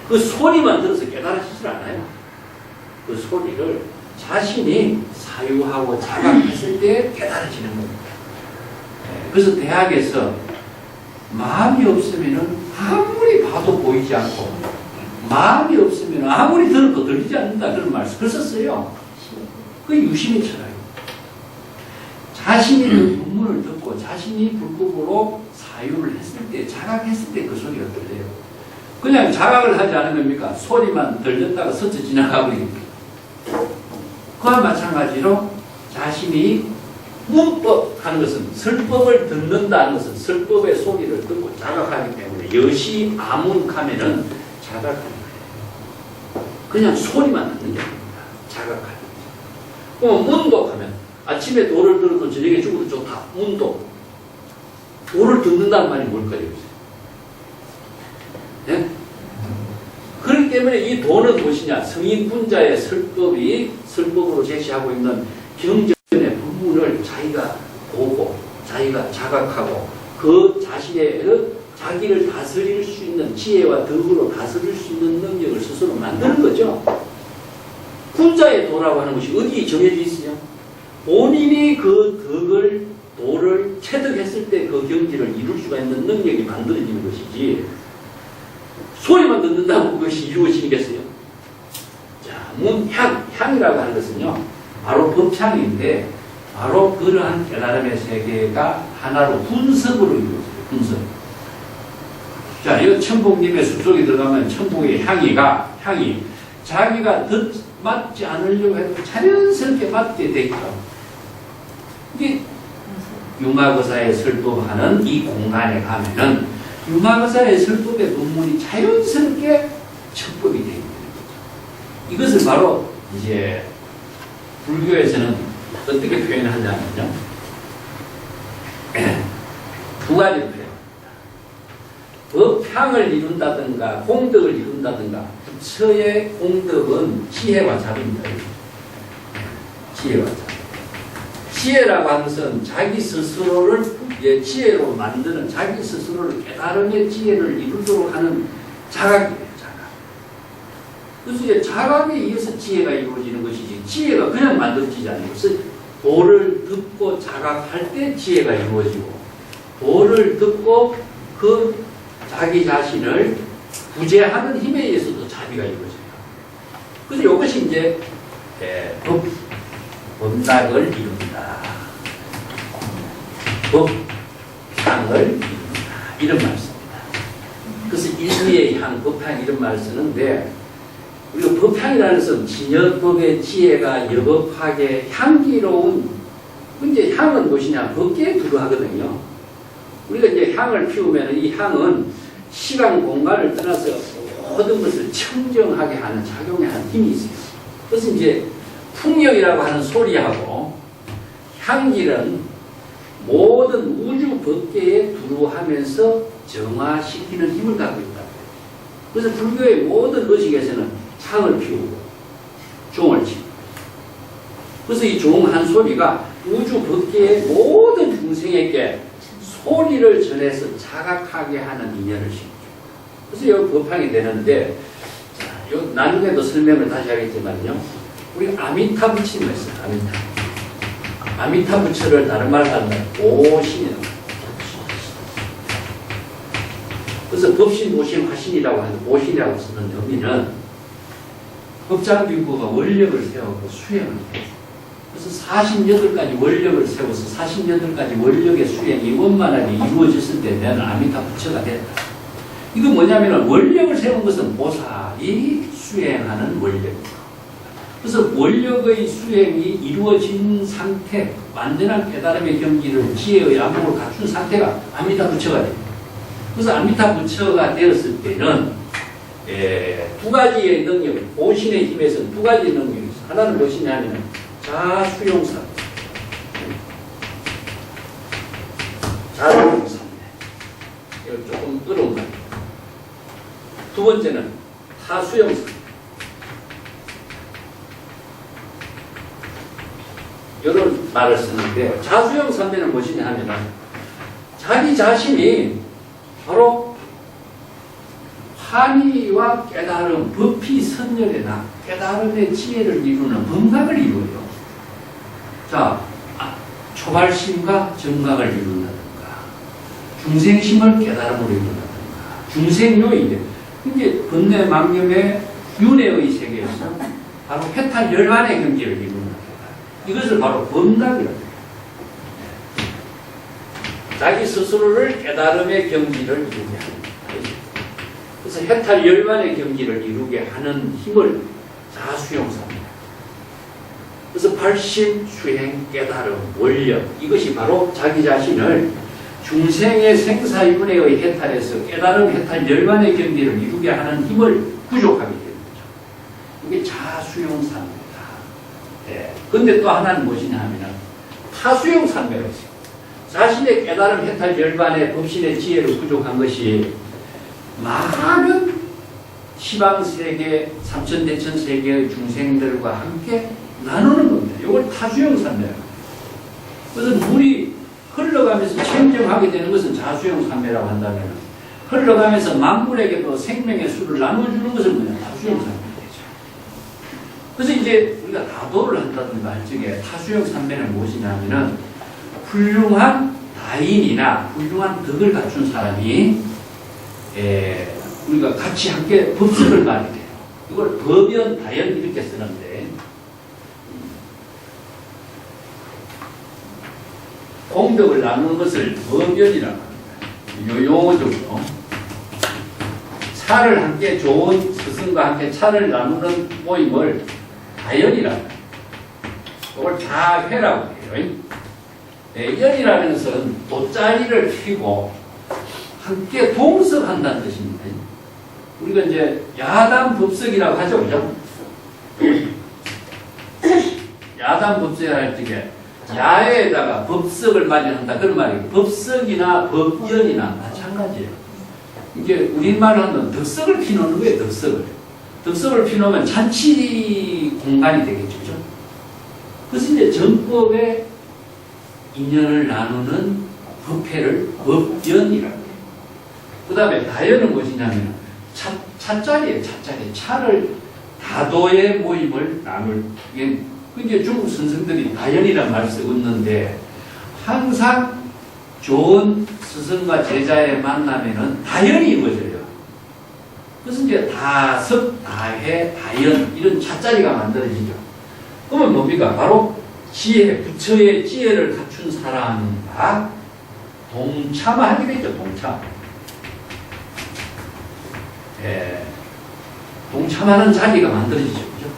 그 소리만 들어서 깨달으시질 않아요. 그 소리를 자신이 사유하고 자각했을 때 깨달아지는 겁니다. 그래서 대학에서 마음이 없으면은 아무리 봐도 보이지 않고 마음이 없으면 아무리 들어도 들리지 않는다 그런 말씀 썼어요. 그 유심히 철학이에요. 자신이 그 본문을 듣고 자신이 불법으로 사유를 했을 때, 자각했을 때 그 소리가 들려요. 그냥 자각을 하지 않은 겁니까? 소리만 들렸다가 스쳐 지나가버립니다. 그와 마찬가지로 자신이 문법 하는 것은 설법을 듣는다는 것은 설법의 소리를 듣고 자각하기 때문에 여시 아문하면은 자각하는 거예요. 그냥 소리만 듣는 게 아닙니다. 자각하는 거예요. 그럼 문독하면 아침에 도를 들어도 저녁에 죽어도 좋다. 문독. 도를 듣는다는 말이 뭘까요? 네? 그렇기 때문에 이 도는 무엇이냐? 성인 분자의 설법으로 제시하고 있는 경전의 부분을 자기가 보고, 자기가 자각하고, 그 자신의 자기를 다스릴 수 있는 지혜와 덕으로 다스릴 수 있는 능력을 스스로 만드는 거죠. 분자의 도라고 하는 것이 어디에 정해져 있어요? 본인이 그 도를 체득했을 때 그 경지를 이룰 수가 있는 능력이 만들어지는 것이지, 소리만 듣는다고 그것이 이루어지겠어요? 자, 향이라고 하는 것은요, 바로 법창인데, 바로 그러한 깨달음의 세계가 하나로 분석으로 이루어져요. 분석. 자, 이 천복님의 숲속에 들어가면 천복의 향이 자기가 맞지 않으려고 해도 자연스럽게 맞게 돼 있죠. 이게 융합의사의 설법하는 이 공간에 가면은 융합의사의 설법의 본문이 자연스럽게 척법이 되어 있는 거죠. 이것을 바로 이제 불교에서는 어떻게 표현하냐면요, 두 가지로 표현합니다. 법향을 이룬다든가 공덕을 이룬다든가, 부처의 공덕은 지혜와 자비입니다. 지혜와 자비. 지혜라고 하는 것은 자기 스스로를 지혜로 만드는, 자기 스스로를 깨달음의 지혜를 이루도록 하는 자각이에요. 자각. 그래서 이제 자각에 의해서 지혜가 이루어지는 것이지, 지혜가 그냥 만들어지지 않는 것은 도를 듣고 자각할 때 지혜가 이루어지고, 도를 듣고 그 자기 자신을 구제하는 힘에 의해서도 자비가 이루어져요. 그래서 이것이 이제 법락을 이룬다. 법향을 이룬다. 이런 말 씁니다. 그래서 일부의 향, 법향 이런 말을 쓰는데, 우리가 법향이라는 것은 진여법의 지혜가 여법하게 향기로운, 이제 향은 무엇이냐? 법계에 불과하거든요. 우리가 이제 향을 피우면 이 향은 시간, 공간을 떠나서 모든 것을 청정하게 하는 작용에 한 힘이 있어요. 그래서 이제 풍력이라고 하는 소리하고 향기는 모든 우주 법계에 두루하면서 정화시키는 힘을 갖고 있다. 그래서 불교의 모든 의식에서는 향을 피우고 종을 치고, 그래서 이 종 한 소리가 우주 법계의 모든 중생에게 소리를 전해서 자각하게 하는 인연을 시키죠. 그래서 여기 법향이 되는데, 자, 나중에도 설명을 다시 하겠지만요, 우리 아미타 부처님이 있어요. 아미타 부처를 다른 말로 하면 오신이라고. 그래서 법신, 오신, 화신이라고 하는 오신이라고 쓰는 의미는 법장비구가 원력을 세우고 수행을 해요. 그래서 48가지 원력을 세워서 48가지 원력의 수행이 원만하게 이루어졌을 때 내는 아미타 부처가 됐다. 이거 뭐냐면 원력을 세운 것은 보살이 수행하는 원력입니다. 그래서 원력의 수행이 이루어진 상태, 완전한 깨달음의 경지를 지혜의 안목을 갖춘 상태가 아미타 부처가 됩니다. 그래서 아미타 부처가 되었을 때는 두 가지의 능력, 오신의 힘에서 두 가지의 능력이 있어요. 하나는 무엇이냐면 자수용사. 자수용사. 이거 조금 어려운 말이에요. 두 번째는 타수용사. 이런 말을 쓰는데, 자수형 선배는 무엇이냐 하면 자기 자신이 바로 환희와 깨달음, 법희 선열에나 깨달음의 지혜를 이루는 범각을 이루어요. 자, 초발심과 정각을 이룬다든가, 중생심을 깨달음으로 이룬다든가, 중생요인데 이게 번뇌망념의 윤회의 세계에서 바로 해탈 열반의 경지를 이루는 겁니다. 이것을 바로 범각이라고 합니다. 자기 스스로를 깨달음의 경지를 이루게 하는 거예요. 그래서 해탈 열반의 경지를 이루게 하는 힘을 자수용사입니다. 그래서 발심, 수행, 깨달음, 원력 이것이 바로 자기 자신을 중생의 생사윤회의 해탈에서 깨달음 해탈 열반의 경지를 이루게 하는 힘을 부족하게 되는 거죠. 이게 자수용사입니다. 네. 근데 또 하나는 무엇이냐 하면 타수용사입니다. 자신의 깨달음 해탈 열반의 법신의 지혜로 부족한 것이 많은 시방세계, 삼천대천세계의 중생들과 함께 나누는 겁니다. 이걸 타수용산매라고. 그래서 물이 흘러가면서 청정하게 되는 것은 자수용산매라고 한다면 흘러가면서 만물에게도 생명의 수를 나눠주는 것은 뭐냐? 타수용산매죠. 그래서 이제 우리가 다도를 한다든가 할 적에 타수용산매는 무엇이냐 하면은 훌륭한 다인이나 훌륭한 덕을 갖춘 사람이 우리가 같이 함께 법석을 말이 돼요. 이걸 법연, 다연 이렇게 쓰는데 공덕을 나누는 것을 법연이라고 합니다. 용어적으로 차를 함께 좋은 스승과 함께 차를 나누는 모임을 다연이라고 합니다. 이걸 다회라고 해요. 연이라는 것은 돗자리를 피고 함께 동석한다는 뜻입니다. 우리가 이제 야단 법석이라고 하죠, 그죠? 야단 법석이라 할 적에 야외에다가 법석을 마련한다 그런 말이에요. 법석이나 법연이나 마찬가지예요. 이게 우리말로 하면 덕석을 피놓는 거예요, 덕석을. 덕석을 피놓으면 잔치 공간이 되겠죠, 그죠? 그래서 이제 정법의 인연을 나누는 법회를 법연이라고 해요. 그 다음에 다연은 무엇이냐면 차자리예요. 차자리. 차를 다도의 모임을 나눌. 이게 중국 선생들이 다연이라는 말을 쓰는데 항상 좋은 스승과 제자의 만남에는 다연이 이루어져요. 그래서 이제 다석, 다해, 다연 이런 차자리가 만들어지죠. 그러면 뭡니까? 바로 지혜, 부처의 지혜를 갖춘 사람과 동참하게 되죠. 동참. 동참하는 자리가 만들어지죠. 그죠?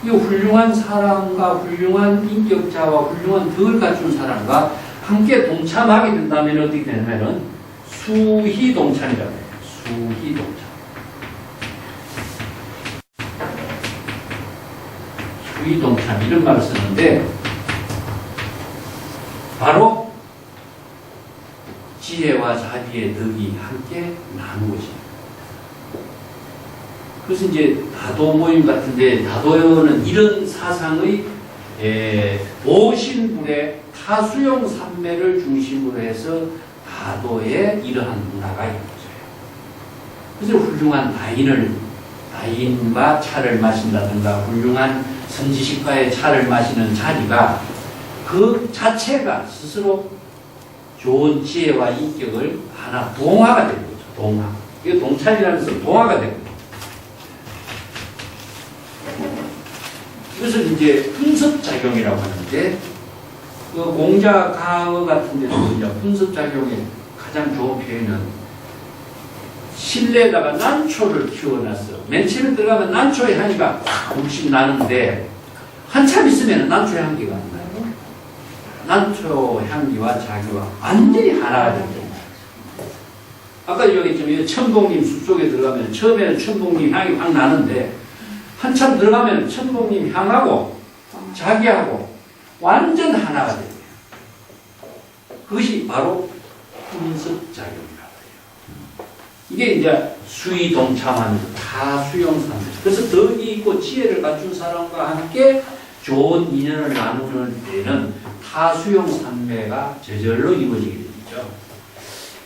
이 훌륭한 사람과 훌륭한 인격자와 훌륭한 덕을 갖춘 사람과 함께 동참하게 된다면 어떻게 되냐면은 수희동참이라고 해요. 수희동참. 수희동참 이런 말을 쓰는데 바로 지혜와 자비의 덕이 함께 나누어집니다. 그래서 이제 다도 모임 같은데 다도는 이런 사상의 보신불의 타수용 삼매를 중심으로 해서 다도에 이러한 문화가 있는 거죠. 그래서 훌륭한 다인과 차를 마신다든가 훌륭한 선지식과의 차를 마시는 자리가 그 자체가 스스로 좋은 지혜와 인격을 하나 동화가 되는 거죠. 동화. 이게 동찰이라는 것은 동화가 되는 거죠. 이것을 이제 분석작용이라고 하는데 그 공자 강어 같은 데서 분석작용의 가장 좋은 표현은 실내에다가 난초를 키워놨어. 맨 처음에 들어가면 난초의 향기가 확 물씬 나는데 한참 있으면 난초의 향기가 안 나요. 난초 향기와 자기와 완전히 하나가 되죠. 아까 여기 천봉님 숲속에 들어가면 처음에는 천봉님 향이 확 나는데 한참 들어가면 천봉님 향하고 자기하고 완전 하나가 돼요. 그것이 바로 분석작용이라고 해요. 이게 이제 수의동참하면서 다수용사입니다. 그래서 덕이 있고 지혜를 갖춘 사람과 함께 좋은 인연을 나누는 때는 타수용산매가 저절로 이루어지게 되죠.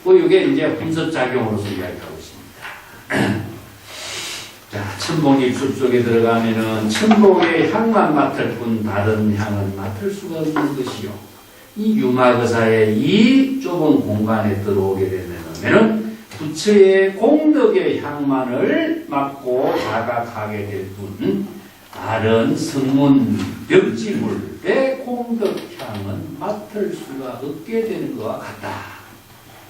이게 이제 분석작용으로서 이야기하고 있습니다. 자, 천봉잎 숲속에 들어가면은 천봉의 향만 맡을 뿐 다른 향은 맡을 수가 없는 것이요. 이 유마거사의 이 좁은 공간에 들어오게 되면은 부처의 공덕의 향만을 맡고 자각하게 될 뿐 다른 성문 벽지물의 공덕향은 맡을 수가 없게 되는 것과 같다.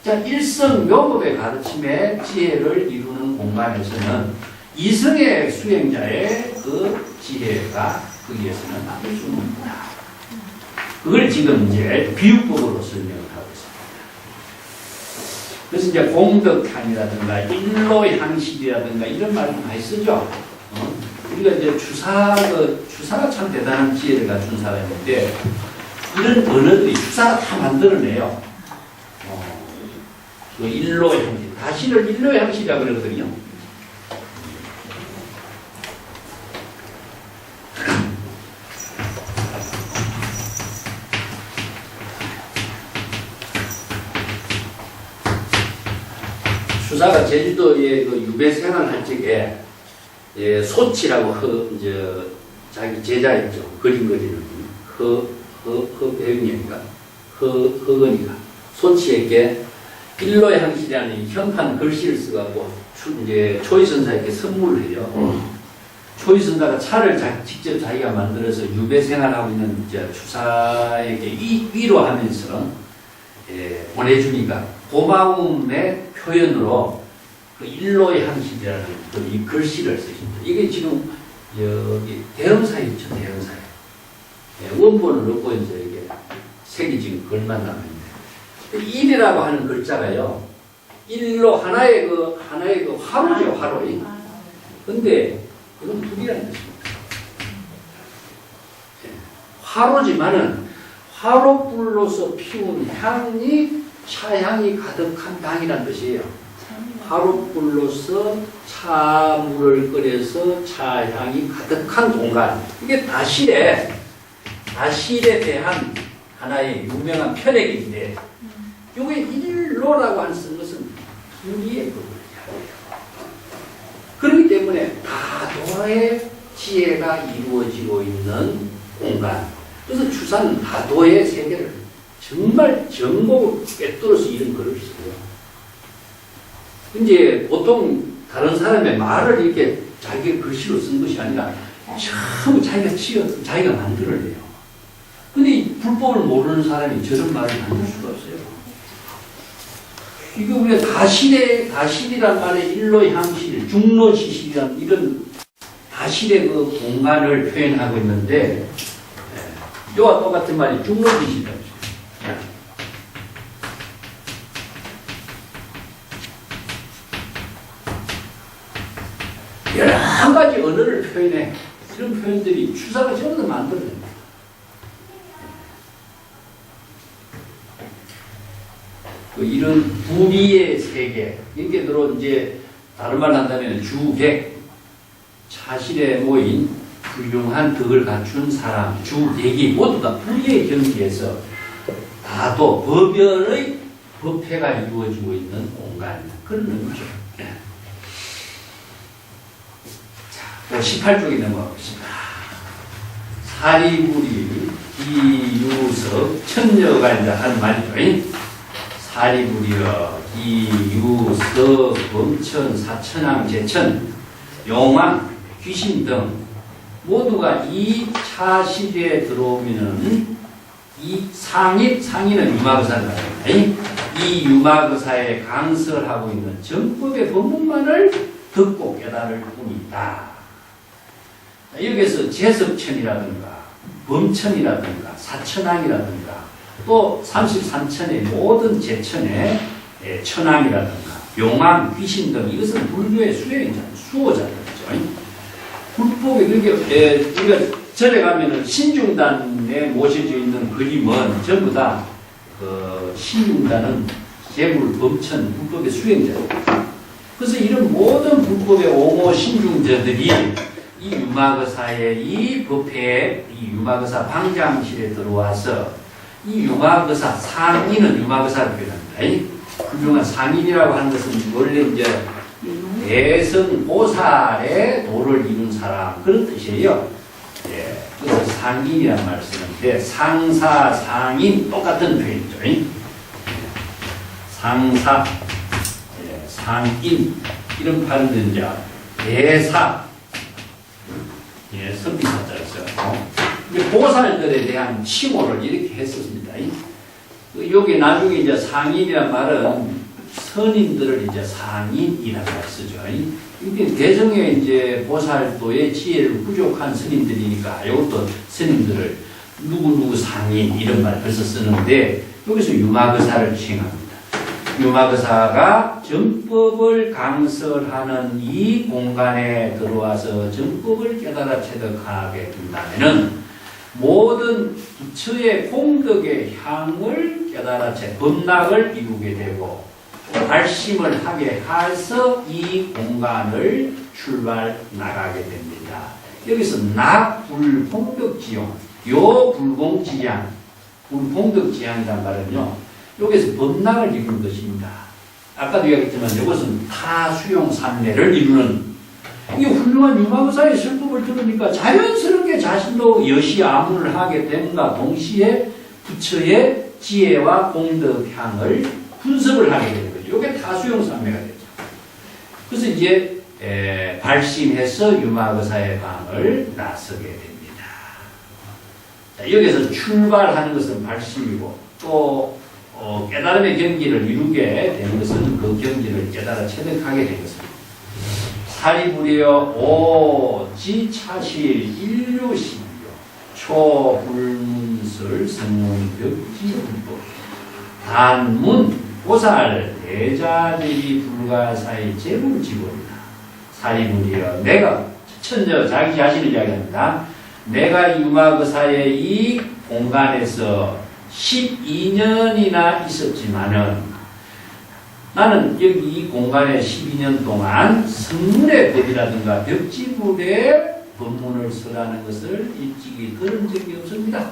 자, 일성묘법의 가르침의 지혜를 이루는 공간에서는 이성의 수행자의 그 지혜가 거기에서는 나쁠 수는 없다. 그걸 지금 이제 비유법으로 설명을 하고 있습니다. 그래서 이제 공덕향이라든가 일로향실이라든가 이런 말을 많이 쓰죠. 우리가 이제 추사가 참 대단한 지혜를 갖춘 사람인데 이런 언어들이 추사가 다 만들어내요. 그 일로향실, 다시를 일로향실이라고 그러거든요. 추사가 제주도에 그 유배 생활할 적에 소치라고 자기 제자 있죠. 그림 그리는 배웅이니까 허건이가 소치에게 일로향실이라는 현판 글씨를 써갖고 이제 초이선사에게 선물을 해요. 초이선사가 차를 직접 자기가 만들어서 유배 생활하고 있는 추사에게 위로하면서 보내주니까 고마움의 표현으로 그 일로향실이라는 이 글씨를 쓰십니다. 이게 지금 여기 대형사에 있죠, 대형사에. 원본을 넣고 이제 이게 색이 지금 글만 남아있는데. 일이라고 하는 글자가요, 일로 하나의 그 화로죠, 화로. 근데 그건 불이라는 뜻입니다. 화로지만은 화로불로서 피운 향이 차향이 가득한 당이라는 뜻이에요. 화로불로서 차물을 끓여서 차향이 가득한 공간. 이게 다실에 대한 하나의 유명한 편액인데, 이게 일로라고 하는 것은 불의의 법을 이야기해요. 그렇기 때문에 다도의 지혜가 이루어지고 있는 공간. 그래서 추사는 다도의 세계를 정말 정복을 꿰뚫어서 이런 글을 써요. 이제 보통 다른 사람의 말을 이렇게 자기가 글씨로 쓴 것이 아니라 전부 자기가 지어서 자기가 만들어내요. 근데 이 불법을 모르는 사람이 저런 말을 만들 수가 없어요. 이게 우리가 다실이란 말에 일로향실, 중로지실이란 이런 다실의 그 공간을 표현하고 있는데, 이와 똑같은 말이 중로지실이라고 해요. 여러 가지 언어를 표현해. 이런 표현들이 추사가 전부 다 만들어냅니다. 이런 불의의 세계, 여기에 들어 이제 다른 말 한다면 주객, 차실에 모인 훌륭한 덕을 갖춘 사람, 주객이 모두 다 불의의 경지에서 다도 법연의 법회가 이루어지고 있는 공간, 그런 의미죠. 자, 18쪽에 넘어가 보겠습니다. 사리부리, 이유석, 천녀가 이제 하는 말이죠. 사리부리여, 이유석, 범천, 사천왕, 제천, 용왕, 귀신 등 모두가 이 차실에 들어오면은 이 상인은 유마거사입니다. 이 유마거사에 강설하고 있는 정법의 법문만을 듣고 깨달을 뿐이다. 여기서 제석천이라든가 범천이라든가 사천왕이라든가 또 33천의 모든 제천의 천왕이라든가 용왕, 귀신 등 이것은 불교의 수호자들이죠. 불법에 그렇게 우리가 절에 가면은 신중단에 모셔져 있는 그림은 전부 다 신중단은 재물, 범천, 불법의 수행자입니다. 그래서 이런 모든 불법의 옹호 신중자들이 이 유마거사의 이 법회에 이 유마거사 방장실에 들어와서 이 유마거사 상인은 유마거사를 표현합니다. 훌륭한 상인이라고 하는 것은 원래 이제 대성 보살의 도를 이룬 사람 그런 뜻이에요. 예, 그래서 상인이란 말을 쓰는데 상사, 상인 똑같은 표현이죠. 상사, 상인 이런 발음은 이제 대사 예, 선비사자를 써요. 보살들에 대한 칭호를 이렇게 했었습니다. 여기 나중에 이제 상인이란 말은 선인들을 이제 상인이라고 쓰죠. 이게 대성에 이제 보살도의 지혜를 부족한 스님들이니까 이것도 스님들을 누구누구 상인 이런 말 벌써 쓰는데 여기서 유마거사를 칭합니다. 유마거사가 정법을 강설하는 이 공간에 들어와서 정법을 깨달아 체득하게 된다면은 모든 부처의 공덕의 향을 깨달아 범락을 이루게 되고 발심을 하게 해서 이 공간을 출발 나가게 됩니다. 여기서 낙불봉덕지용, 요 불공지향, 불봉덕지향이란 말은요, 여기서 범락을 이루는 것입니다. 아까도 얘기했지만 이것은 타수용 삼매를 이루는 이 훌륭한 유마거사의 설법을 들으니까 자연스럽게 자신도 여시아문을 하게 됨과 동시에 부처의 지혜와 공덕향을 분석을 하게 되는 거죠. 이게 타수용 삼매가 되죠. 그래서 이제 발심해서 유마거사의 방을 나서게 됩니다. 자, 여기서 출발하는 것은 발심이고 또 깨달음의 경지를 이루게 되는 것은 그 경지를 깨달아 체득하게 된 것입니다. 사리부리여 오지차실 인류신료 초불문설 성문벽지불법 단문 보살 대자들이 불가사의 재불지불이다. 사리부리여 내가 천저 자기 자신을 이야기합니다. 내가 유마거사의 이 공간에서 12년이나 있었지만은 나는 여기 이 공간에 12년 동안 성문의 법이라든가 벽지불의 법문을 쓰라는 것을 일찍이 들은 적이 없습니다.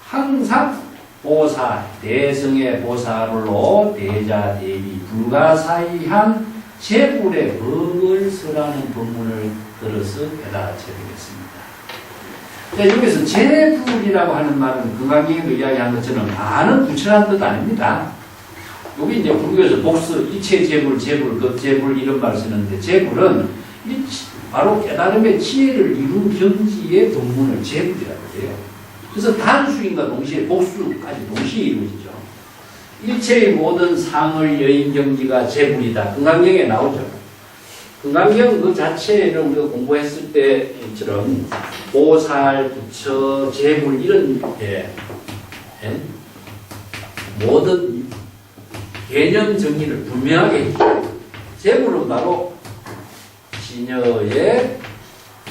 항상 보살, 대성의 보살로 대자 대비 불가사의한 제불의 법을 쓰라는 법문을 들어서 깨달아 체득했습니다. 여기서 제불이라고 하는 말은 금강경에도 이야기한 것처럼 많은 부처란 뜻 아닙니다. 여기 이제 불교에서 복수, 이체 제불, 제불, 극제불 이런 말을 쓰는데 제불은 바로 깨달음의 지혜를 이룬 경지의 법문을 제불이라고 해요. 그래서 단수인과 동시에 복수까지 동시에 이루어지죠. 일체의 모든 상을 여인 경지가 제불이다. 금강경에 나오죠. 금강경 그 자체를 우리가 공부했을 때처럼 보살, 부처, 제불 이런 모든 개념 정의를 분명하게 해주죠. 제불은 바로 진여의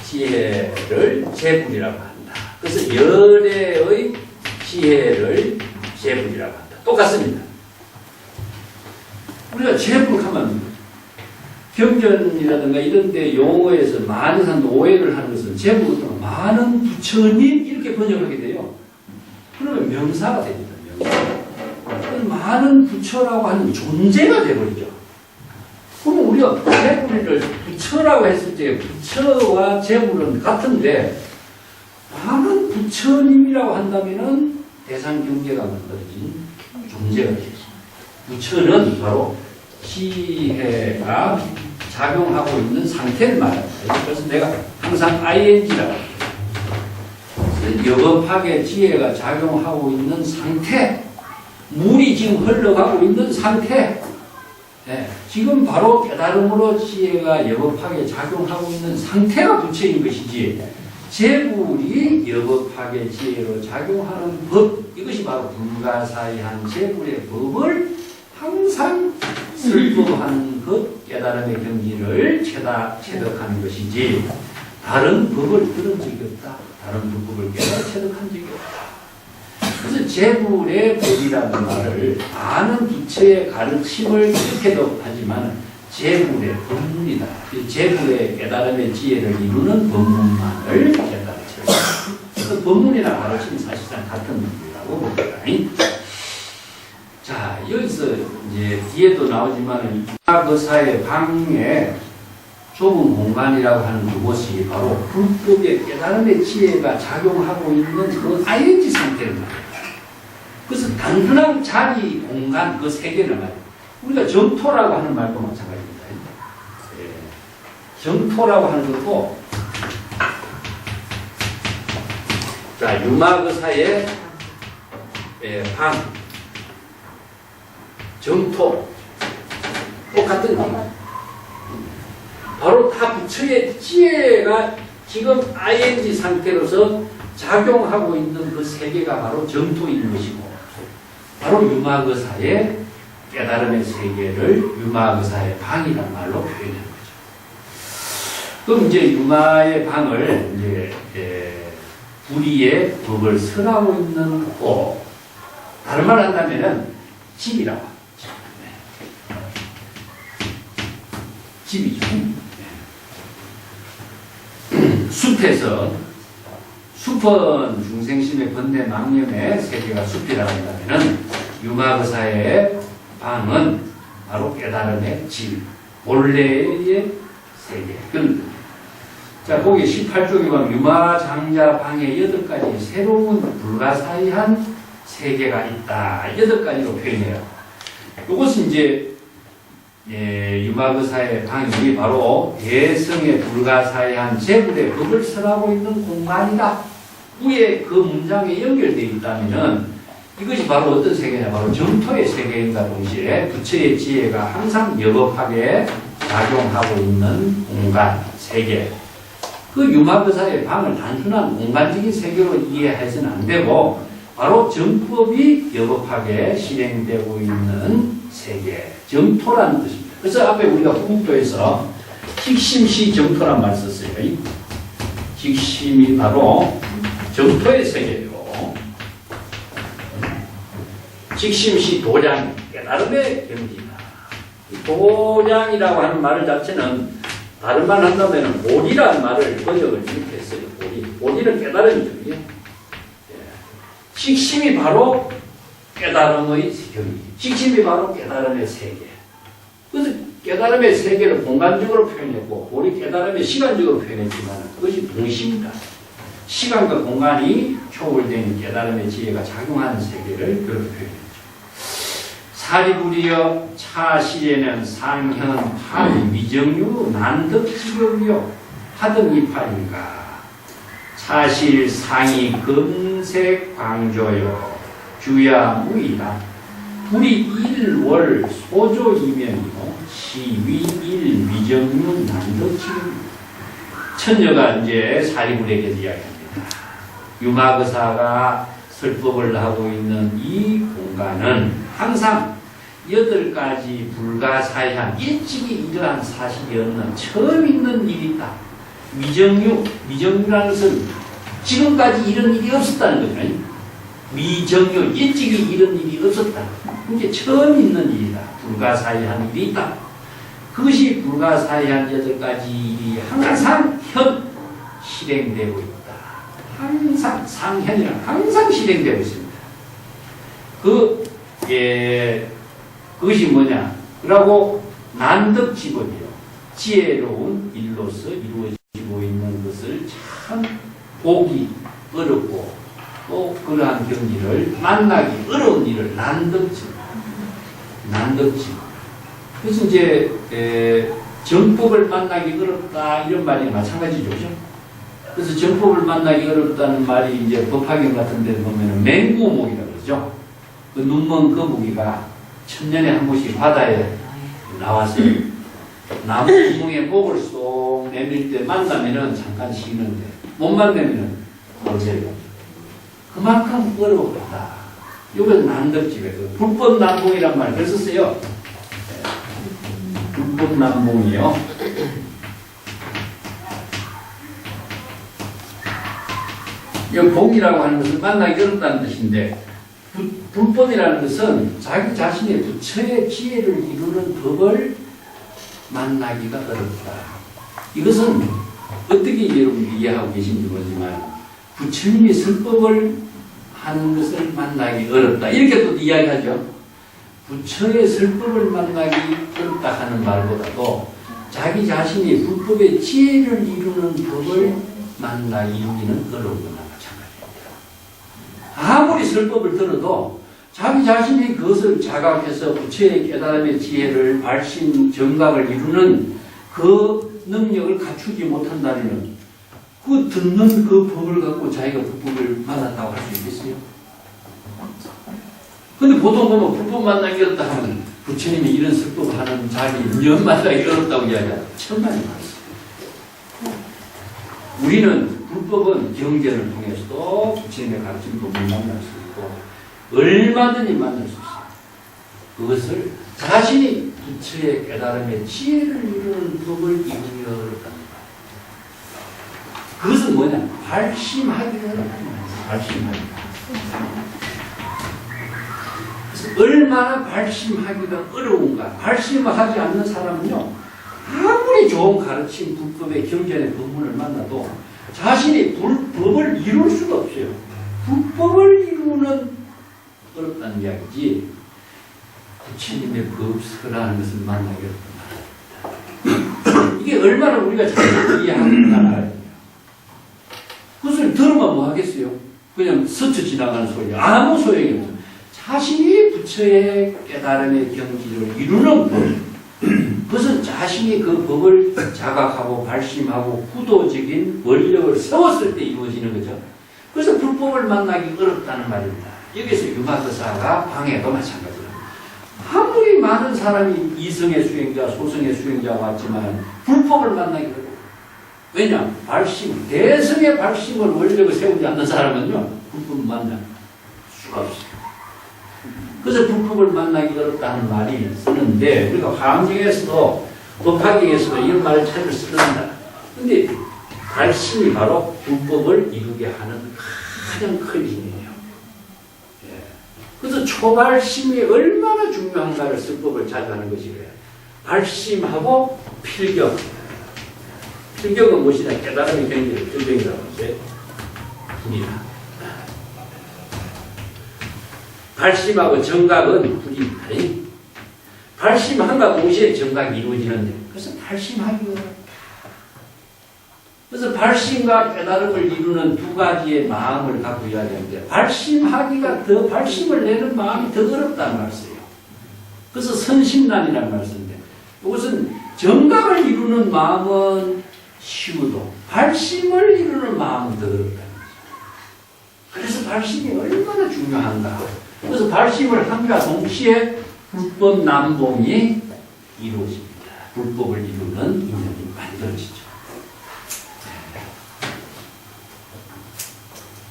지혜를 제불이라고 한다. 그래서 열애의 지혜를 제불이라고 한다. 똑같습니다. 우리가 제불하면 경전이라든가 이런 데 용어에서 많은 사람도 오해를 하는 것은 제불은 많은 부처님 이렇게 번역하게 돼요. 그러면 명사가 됩니다. 명사. 많은 부처라고 하는 존재가 되어버리죠. 그럼 우리가 제불을 부처라고 했을 때 부처와 제불은 같은데 많은 부처님이라고 한다면은 대상 경계가 만들어진 존재가 되죠. 부처는 바로 지혜가 작용하고 있는 상태를 말합니다. 그래서 내가 항상 ing라고 해요. 여겁하게 지혜가 작용하고 있는 상태, 물이 지금 흘러가고 있는 상태, 지금 바로 깨달음으로 지혜가 여겁하게 작용하고 있는 상태가 부처인 것이지 제불이 여겁하게 지혜로 작용하는 법, 이것이 바로 불가사의한 제불의 법을 항상 설법하는 것, 깨달음의 경지를 체득하는 것이지 다른 법을 들은 적이 없다. 다른 불법을 깨달아 체득한 적이 없다. 그래서 제불의 법이라는 말을 많은 부처의 가르침을 이렇게도 하지만 제불의 법문이다. 제불의 깨달음의 지혜를 이루는 법문만을 깨달아 체득한다. 그 법문이나 가르침은 사실상 같은 법이라고 봅니다. 자, 여기서 이제 뒤에도 나오지만 유마거사의 방에 좁은 공간이라고 하는 그것이 바로 불법의 깨달음의 지혜가 작용하고 있는 그 ING 상태를 말해요. 그래서 단순한 자기 공간 그 세계를 말해요. 우리가 정토라고 하는 말도 마찬가지입니다. 예. 정토라고 하는 것도 자, 유마거사의 방, 정토 똑같은 얘기. 바로 다 부처의 지혜가 지금 ing 상태로서 작용하고 있는 그 세계가 바로 정토인 것이고, 바로 유마거사의 깨달음의 세계를 유마거사의 방이라는 말로 표현하는 거죠. 그럼 이제 유마의 방을 이제 불의의 법을 설하고 있는 곳, 다른 말 한다면은 집이라고 합니다. 집이죠. 숲에서 숲은 중생심의 번뇌 망념의 세계가 숲이라고 한다면은 유마거사의 방은 바로 깨달음의 집, 본래의 세계. 자, 거기 18쪽에 보면 유마장자 방에 8가지 새로운 불가사의한 세계가 있다. 8가지로 표현해요. 이것은 이제 유마거사의 방이 바로 대성의 불가사의한 제불의 법을 설하고 있는 공간이다. 위에 그 문장에 연결되어 있다면은 이것이 바로 어떤 세계냐? 바로 정토의 세계인가 동시에 부처의 지혜가 항상 여법하게 작용하고 있는 공간, 세계. 그 유마거사의 방을 단순한 공간적인 세계로 이해해서는 안 되고 바로 정법이 여법하게 실행되고 있는 세계, 정토라는 뜻입니다. 그래서 앞에 우리가 후국도에서 직심시 정토란 말 썼어요. 직심이 바로 정토의 세계예요. 직심시 도량, 깨달음의 경지다. 도량이라고 하는 말 자체는 다른 말 한다면 보리라는 말을 번역을 이렇게 했어요. 보리는 깨달음이죠. 직심이 바로 깨달음의 경지, 직심이 바로 깨달음의 세계. 그래서 깨달음의 세계를 공간적으로 표현했고 우리 깨달음의 시간적으로 표현했지만 그것이 동시입니다. 시간과 공간이 초월되는 깨달음의 지혜가 작용하는 세계를 그렇게 표현했죠. 사리부리여 차실에는 상현 판 위정유 난득지경이요 하등이파인가. 차실 상이 금색 광조요 주야 무이다. 불이 일월 소조이면이요 시위 일 위정유 난득지경. 천녀가 이제 사리불에게 이야기합니다. 유마거사가 설법을 하고 있는 이 공간은 항상 8가지 불가사의한 일찍이 이러한 사실이 없는 처음 있는 일이다. 미정유라는 것은 지금까지 이런 일이 없었다는 거죠. 미정유, 일찍이 이런 일이 없었다. 이게 처음 있는 일이다. 불가사의한 일이 있다. 그것이 불가사의한 8가지 일이 항상 현 실행되고 있다. 항상 상현이랑 항상 실행되고 있습니다. 그것이 뭐냐? 그러고 난득지법이요. 지혜로운 일로서 이루어지고 있는 것을 참 보기 어렵고 또 그러한 경지를 만나기 어려운 일을 난득지법. 그래서 이제 정법을 만나기 어렵다 이런 말이 마찬가지죠. 그죠? 그래서 정법을 만나기 어렵다는 말이 이제 법화경 같은 데 보면 맹구목이라고 그러죠. 그 눈먼 거북이가 천년에 한 번씩 바다에 나와서 나무 구멍에 목을 쏙 내밀 때 만나면은 잠깐 쉬는데 못 만나면은 돌려요. 그만큼 어려웠다. 이건 난득집에 불법 난봉이란 말 썼어요. 불법 난봉이요. 이 봉이라고 하는 것은 만나기 어렵다는 뜻인데 불법이라는 것은 자기 자신의 부처의 지혜를 이루는 법을 만나기가 어렵다. 이것은 어떻게 여러분이 이해하고 계신지 모르지만 부처님이 설법을 하는 것을 만나기 어렵다. 이렇게 또 이야기하죠. 부처의 설법을 만나기 어렵다 하는 말보다도 자기 자신이 불법의 지혜를 이루는 법을 이루기는 어려운 거나 마찬가지입니다. 아무리 설법을 들어도 자기 자신이 그것을 자각해서 부처의 깨달음의 지혜를 발심 정각을 이루는 그 능력을 갖추지 못한다면 그 듣는 그 법을 갖고 자기가 불법을 만났다고 할 수 있겠어요? 근데 보통 보면 불법 만나기 어렵다 하면 부처님이 이런 설법을 하는 자리 연 만나기 어렵다고 이야기하죠. 천만이 많습니다. 우리는 불법은 경전을 통해서도 부처님의 가르친 법을 만날 수 있고 얼마든지 만날 수 있어요. 그것을 자신이 부처의 깨달음의 지혜를 이루는 법을 이루기 어렵다는 거예요. 그것은 뭐냐? 발심하기가 어렵다는 거예요. 발심하기가. 그래서 얼마나 발심하기가 어려운가. 발심을 하지 않는 사람은요, 아무리 좋은 가르침, 불법의 경전의 법문을 만나도 자신이 불법을 이룰 수가 없어요. 불법을 이루는 어렵다는 이야기지, 부처님의 법설하는 것을 만나기 어렵다. 이게 얼마나 우리가 잘 이해하는가 알아야 돼요. 그것을 들으면 뭐 하겠어요? 그냥 스쳐 지나가는 소리, 아무 소용이 없어요. 자신이 부처의 깨달음의 경지를 이루는 법, 그것은 자신이 그 법을 자각하고 발심하고 구도적인 원력을 세웠을 때 이루어지는 거죠. 그래서 불법을 만나기 어렵다는 말입니다. 여기서 유마거사가 방해도 마찬가지입니다. 아무리 많은 사람이 이성의 수행자, 소성의 수행자가 왔지만 불법을 만나기 어려워요. 왜냐? 발심, 대성의 발심을 원력을 세우지 않는 사람은요, 불법을 만날 수가 없어요. 그래서 불법을 만나기 어렵다는 말이 쓰는데, 우리가 화엄경에서도 법화경에서도 이런 말을 자주 쓰는다. 근데 발심이 바로 불법을 이루게 하는 가장 큰 힘이에요. 예. 그래서 초발심이 얼마나 중요한가를 설법을 자주 하는 것이 그래요. 발심하고 필경. 필경은 무엇이냐? 깨달음의 경지를 필경이라고 하죠. 불이다. 발심하고 정각은 불입니다. 발심함과 동시에 정각이 이루어지는데, 그래서 발심하기 어렵다. 그래서 발심과 깨달음을 이루는 두 가지의 마음을 갖고 이야기하는데, 발심하기가 더, 발심을 내는 마음이 더 어렵다는 말씀이에요. 그래서 선심란이라는 말씀인데, 이것은 정각을 이루는 마음은 쉬워도, 발심을 이루는 마음은 더 어렵다는 거죠. 그래서 발심이 얼마나 중요한가. 그래서 발심을 함과 동시에 불법 남봉이 이루어집니다. 불법을 이루는 인연이 만들어지죠.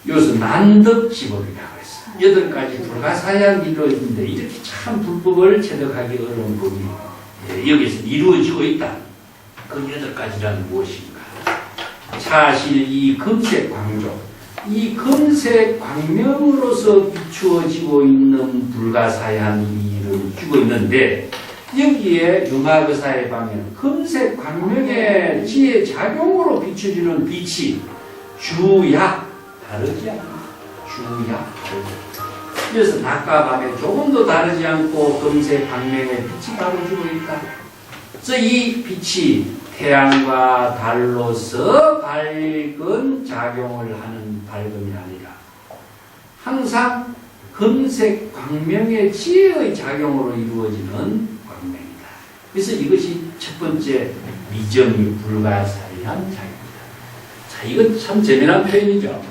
이것은 난득지법이라고 했어요. 8가지 불가사의한 이루어지는데 이렇게 참 불법을 체득하기 어려운 법이 여기서 이루어지고 있다. 그 8가지란 무엇인가? 사실 이 금색광조, 이 금색 광명으로서 비추어지고 있는 불가사의한 일을 주고 있는데, 여기에 유마거사의 방에는 금색 광명의 지혜 작용으로 비춰지는 빛이 주야 다르지 않습니다. 주야 다르지. 그래서 낮과 밤에 조금도 다르지 않고 금색 광명의 빛이 바로주고 있다. 그래서 이 빛이 태양과 달로서 밝은 작용을 하는 밝음이 아니라 항상 금색 광명의 지혜의 작용으로 이루어지는 광명이다. 그래서 이것이 첫 번째 미정이 불가사의한 작용이다. 자, 이건 참 재미난 표현이죠.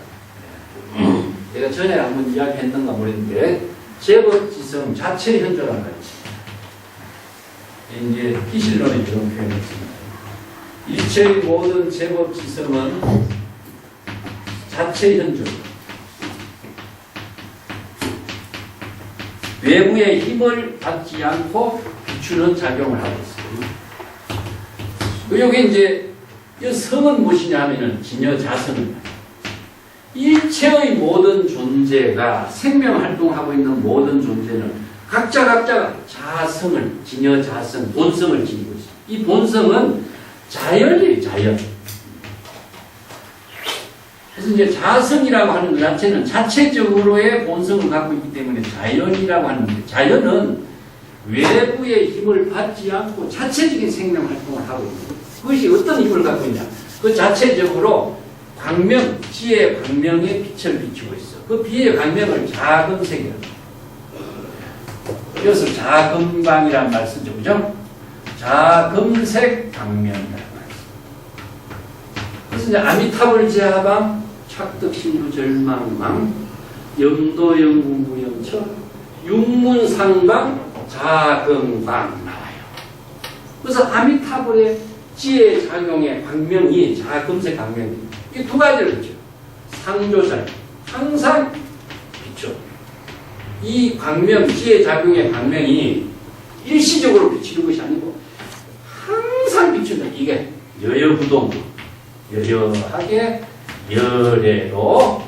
내가 전에 한번 이야기했는가 모르겠는데, 제법지성 자체 현존한 거지. 이제 기실론에 이런 표현을 씁니다. 일체의 모든 제법지성은 자체 현존, 외부의 힘을 받지 않고 비추는 작용을 하고 있어요. 여기 이제 이 성은 무엇이냐 하면은 진여자성입니다. 일체의 모든 존재가 생명활동하고 있는 모든 존재는 각자가 자성을, 진여자성, 본성을 지니고 있어요. 이 본성은 자연이에요, 자연. 그래서 이제 자성이라고 하는 것 자체는 자체적으로의 본성을 갖고 있기 때문에 자연이라고 하는데, 자연은 외부의 힘을 받지 않고 자체적인 생명 활동을 하고 있습니다. 그것이 어떤 힘을 갖고 있냐? 그 자체적으로 광명, 지혜의 광명의 빛을 비추고 있어. 그 비의 광명을 작은 색이라고. 이것을 자금광이란 말 쓰죠. 그죠? 자금색 광명이라는 말. 그래서 이제 아미타불 제하방 착득신부 절망망 염도영궁무영처 육문상방 자금광 나와요. 그래서 아미타불의 지혜 작용의 광명이 자금색 광명이 이 두 가지를 있죠. 상조작 항상 비춰. 이 광명 지혜 작용의 광명이 일시적으로 비치는 것이 아니고 항상 비춘다. 이게 여여부동 여여하게 여래로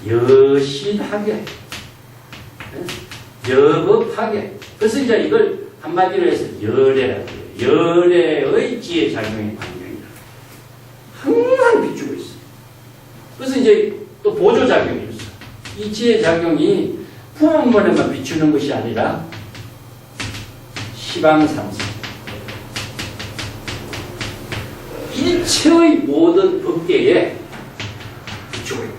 여신하게 여급하게. 그래서 이제 이걸 한마디로 해서 열애라고 해요. 열애의 지혜 작용의 광명이다. 항상 비추고 있어. 그래서 이제 또 보조작용이 있어. 이 지혜 작용이 부문문에만 비추는 것이 아니라 시방삼세 일체의 모든 법계에 비추고 있다.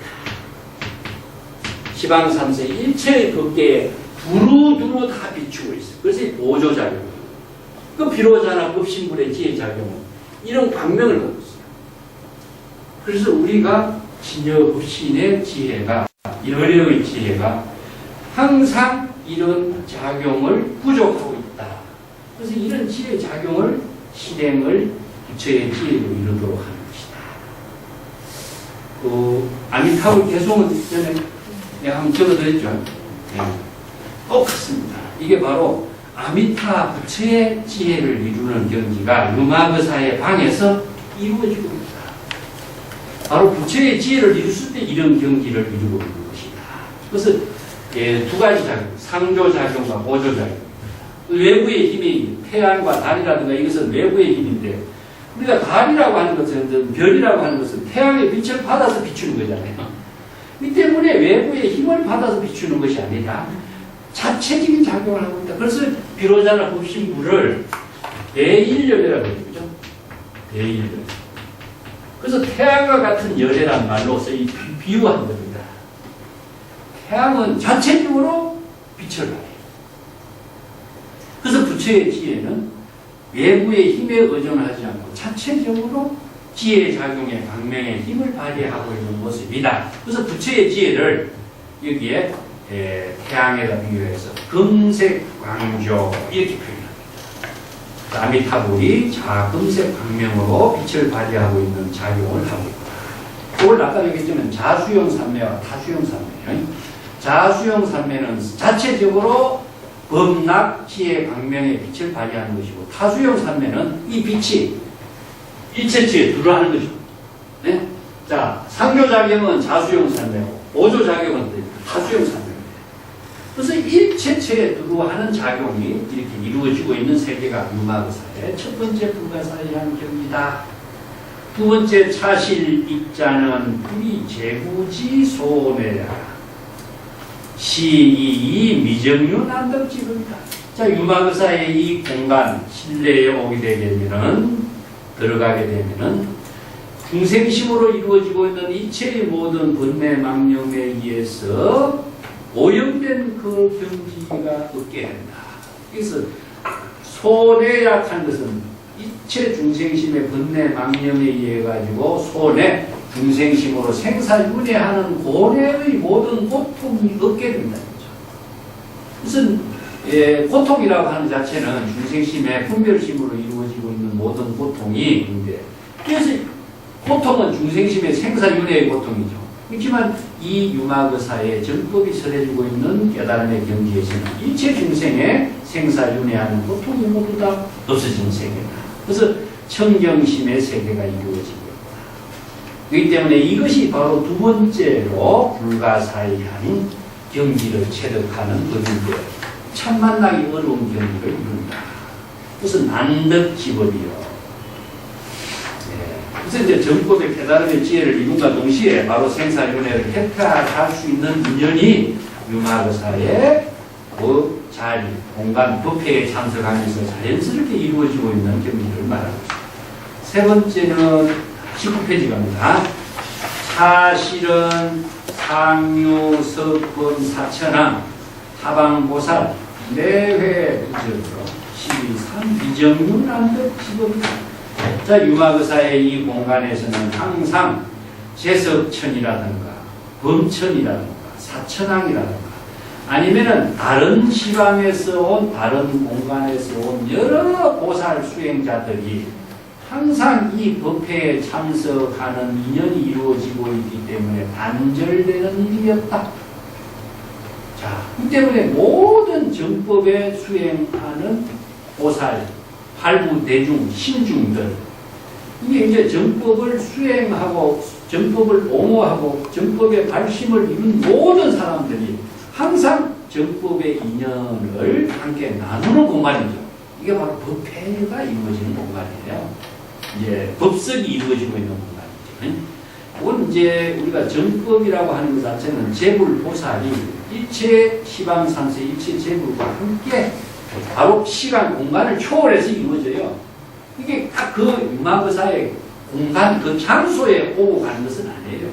시방삼세 일체의 법계에 두루두루 다 비추고 있어. 그래서 이 보조작용. 그 비로자나 법신불의 지혜작용은 이런 광명을 갖고 있어요. 그래서 우리가 진여 법신의 지혜가, 열애의 지혜가 항상 이런 작용을 부족하고 있다. 그래서 이런 지혜 작용을 실행을 부처의 지혜로 이루도록 하는 것이다. 아미타불 개송은 전에 내가 한번 적어드렸죠. 똑같습니다. 이게 바로 아미타 부처의 지혜를 이루는 경지가 유마거사의 방에서 이루어지고 있다. 바로 부처의 지혜를 이루었을 때 이런 경지를 이루고 있는 것이다. 그래서 두 가지 작용, 상조작용과 보조작용. 외부의 힘이 태양과 달이라든가 이것은 외부의 힘인데 우리가 달이라고 하는 것은 별이라고 하는 것은 태양의 빛을 받아서 비추는 거잖아요. 이 때문에 외부의 힘을 받아서 비추는 것이 아니라 자체적인 작용을 하고 있다. 그래서 비로자나 법신불을 대일열애라고 그러죠. 대일열애. 그래서 태양과 같은 열애란 말로서 이 비유한 겁니다. 태양은 자체적으로 빛을 발해요. 그래서 부처의 지혜는 외부의 힘에 의존하지 않고 자체적으로 지혜 작용의 광명의 힘을 발휘하고 있는 모습이다. 그래서 부처의 지혜를 여기에 태양에다 비유해서 금색 광조 이렇게 표현합니다. 아미타불이 자금색 광명으로 빛을 발휘하고 있는 작용을 하고 있다. 그걸 아까 얘기했지만 자수용 산매와 타수용 산매예요. 자수용 산매는 자체적으로 범락 지혜 광명의 빛을 발휘하는 것이고 타수용 산매는 이 빛이 일체치에 들어가는 것이고. 네? 자, 상조작용은 자수용 산매고 보조작용은 타수용 산매. 그래서 일체체에 들어하는 작용이 이렇게 이루어지고 있는 세계가 유마거사의 첫 번째 불가사의한 경이다. 두 번째 차실 입자는 불이 제구지 소매야. 시이 미정유 난덕지금이다. 자, 유마거사의 이 공간 실내에 오게 되면은 들어가게 되면은 중생심으로 이루어지고 있는 이체의 모든 번뇌 망념에 의해서 오염된 그 경지가 없게 된다. 그래서 손해약한 것은 이체 중생심의 번뇌 망념에 의해 가지고 손해 중생심으로 생사윤회하는 고뇌의 모든 고통이 없게 된다는 거죠. 그래서 고통이라고 하는 자체는 중생심의 분별심으로 이루어지고 있는 모든 고통이 있는데, 그래서 고통은 중생심의 생사윤회의 고통이죠. 그렇지만 이 유마거사의 정법이 설해주고 있는 깨달음의 경지에서는 일체 중생의 생사윤회하는 고통이 모두 다 없어진 세계다. 그래서 청정심의 세계가 이루어지고 있다. 그렇기 때문에 이것이 바로 두 번째로 불가사의한 경지를 체득하는 법인데 참 만나기 어려운 경지를 이룬다. 그래서 난덕지법이요. 그래서 이제 정법의 깨달음의 지혜를 이룬과 동시에 바로 생사윤회를 획득할 수 있는 인연이 유마거사의 그 자리, 공간, 법회에 참석하면서 자연스럽게 이루어지고 있는 경지를 말하고 있습니다. 세 번째는 19페이지 갑니다. 사실은 상유, 석권, 사천왕, 하방보살, 내회 비정으로 12.3 비정문한 듯 집어니다. 자, 유마거사의 이 공간에서는 항상 제석천이라든가 범천이라든가 사천왕이라든가 아니면은 다른 시방에서 온 다른 공간에서 온 여러 보살 수행자들이 항상 이 법회에 참석하는 인연이 이루어지고 있기 때문에 단절되는 일이 없다. 자, 그 때문에 모든 정법에 수행하는 보살, 팔부 대중, 신중들 이게 이제 정법을 수행하고 정법을 옹호하고 정법의 발심을 이룬 모든 사람들이 항상 정법의 인연을 함께 나누는 공간이죠. 이게 바로 법회가 이루어지는 공간이에요. 이제 법석이 이루어지고 있는 공간이죠. 그건 이제 우리가 정법이라고 하는 것 자체는 제불보살이 일체 시방산세, 일체 제불과 함께 바로 시간, 공간을 초월해서 이루어져요. 이게 딱 그 유마거사의 공간, 그 장소에 오고 가는 것은 아니에요.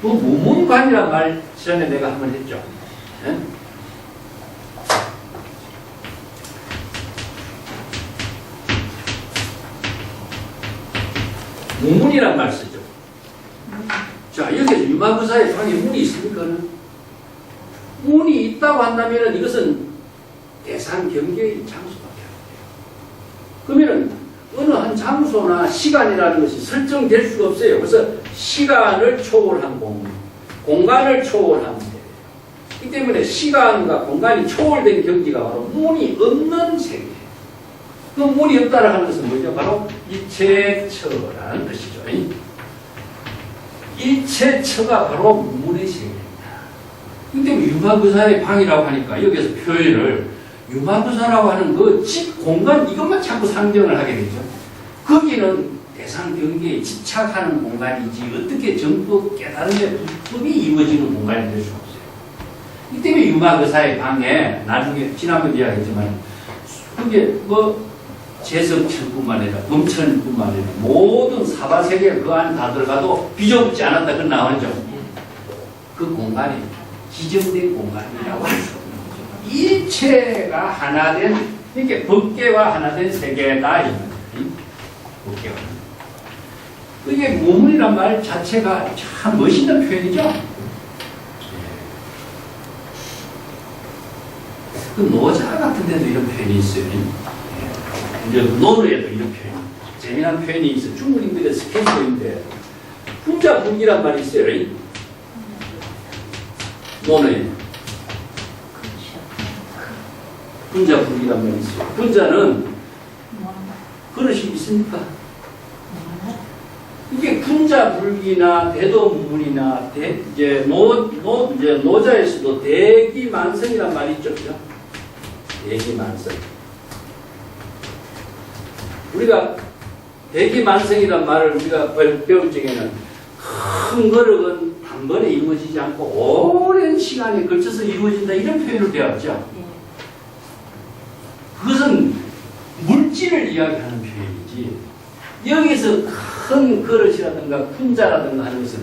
그 무문관이란 말 전에 내가 한번 했죠. 네? 무문이란 말 쓰죠. 자, 여기서 유마거사의 방에 문이 있습니까? 문이 있다고 한다면 이것은 대상 경계의 장소밖에 안 돼요. 그러면 어느 한 장소나 시간이라는 것이 설정될 수가 없어요. 그래서 시간을 초월한 공간을 초월한 세계. 이 때문에 시간과 공간이 초월된 경지가 바로 문이 없는 세계. 그 문이 없다라는 하는 것은 뭐죠? 바로 일체처라는 것이죠. 일체처가 바로 문의 세계입니다. 이 때문에 유마거사의 방이라고 하니까 여기서 표현을 유마거사라고 하는 그 집, 공간 이것만 자꾸 상정을 하게 되죠. 거기는 대상 경계에 집착하는 공간이지 어떻게 정법 깨달음의 불법이 이루어지는 공간이 될 수 없어요. 이 때문에 유마거사의 방에 나중에 지난번 이야기했지만 그게 뭐 제석천뿐만 아니라 범천뿐만 아니라 모든 사바세계 그 안에 다 들어가도 비좁지 않았다 그건 나오죠. 그 공간이 지정된 공간이라고 할 수 없는 거죠. 일체가 하나된 이렇게 법계와 하나된 세계다 이 말이에요. 법계와 이게 무문이란 말 자체가 참 멋있는 표현이죠. 그 노자 같은 데도 이런 표현이 있어요. 이제 논어에도 이런 표현, 재미난 표현이 있어요. 중국인들의 스케줄인데 분자불기란 말이 있어요. 논어에 분자불기란 말이 있어요. 분자는 그릇이 있습니까? 이게 분자불기나 대도문이나 이제 노자에서도 대기만성이란 말이 있죠. 대기만성. 우리가 대기만성이란 말을 우리가 배울 적에는 큰 거력은 단번에 이루어지지 않고 오랜 시간에 걸쳐서 이루어진다 이런 표현을 배웠죠. 그것은 물질을 이야기하는 표현이지 여기서 큰 그릇이라든가 분자라든가 하는 것은